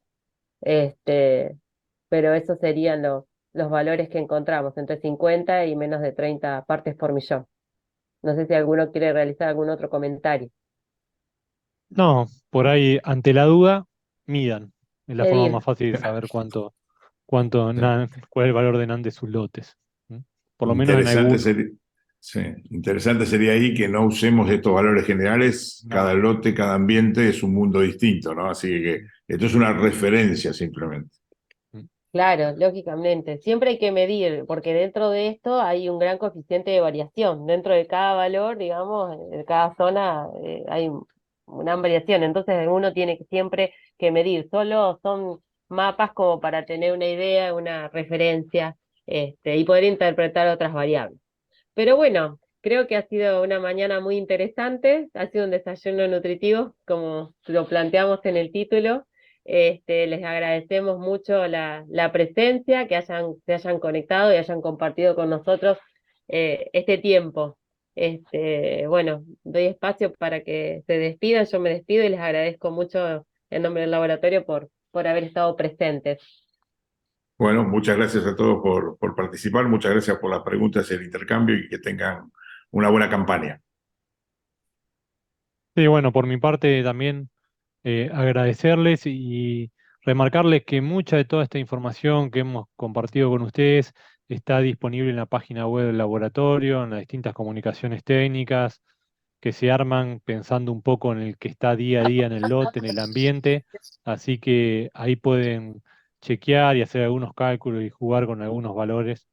Pero esos serían los valores que encontramos, entre 50 y menos de 30 partes por millón. No sé si alguno quiere realizar algún otro comentario. No, por ahí, ante la duda, midan. Es la forma más Medir. fácil de saber cuál es el valor de NaN de sus lotes. ¿Mm? Por lo menos en Interesante algunos. sería, sí, interesante sería ahí que no usemos estos valores generales. No. Cada lote, cada ambiente es un mundo distinto, ¿no? Así que esto es una referencia simplemente. Claro, lógicamente. Siempre hay que medir, porque dentro de esto hay un gran coeficiente de variación. Dentro de cada valor, digamos, de cada zona, hay una gran variación. Entonces uno tiene que siempre que medir. Solo son mapas como para tener una idea, una referencia, y poder interpretar otras variables. Pero bueno, creo que ha sido una mañana muy interesante. Ha sido un desayuno nutritivo, como lo planteamos en el título. Les agradecemos mucho la presencia, que se hayan conectado y hayan compartido con nosotros este tiempo. Bueno, doy espacio para que se despidan, yo me despido y les agradezco mucho en nombre del laboratorio por haber estado presentes. Bueno, muchas gracias a todos por participar, muchas gracias por las preguntas y el intercambio y que tengan una buena campaña. Sí, bueno, por mi parte también agradecerles y remarcarles que mucha de toda esta información que hemos compartido con ustedes está disponible en la página web del laboratorio, en las distintas comunicaciones técnicas que se arman pensando un poco en el que está día a día en el lote, en el ambiente, así que ahí pueden chequear y hacer algunos cálculos y jugar con algunos valores.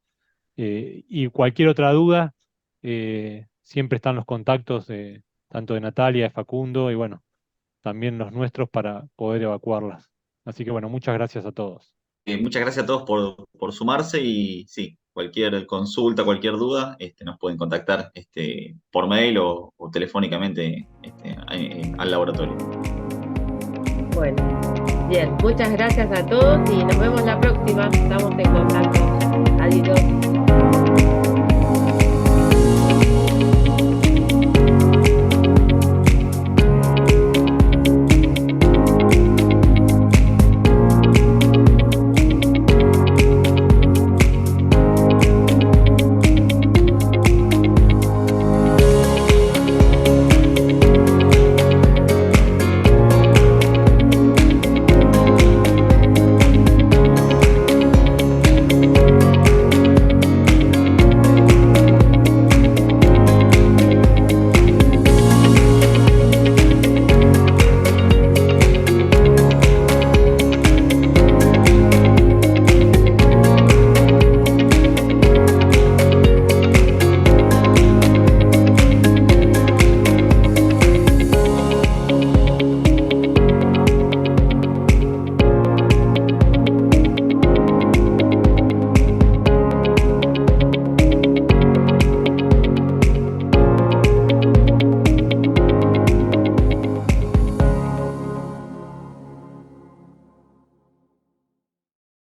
Y cualquier otra duda, siempre están los contactos tanto de Natalia, de Facundo y bueno, también los nuestros para poder evacuarlas. Así que bueno, muchas gracias a todos. Muchas gracias a todos por sumarse y sí, cualquier consulta, cualquier duda, nos pueden contactar por mail o telefónicamente al laboratorio. Bueno, bien, muchas gracias a todos y nos vemos la próxima. Estamos en contacto. Adiós.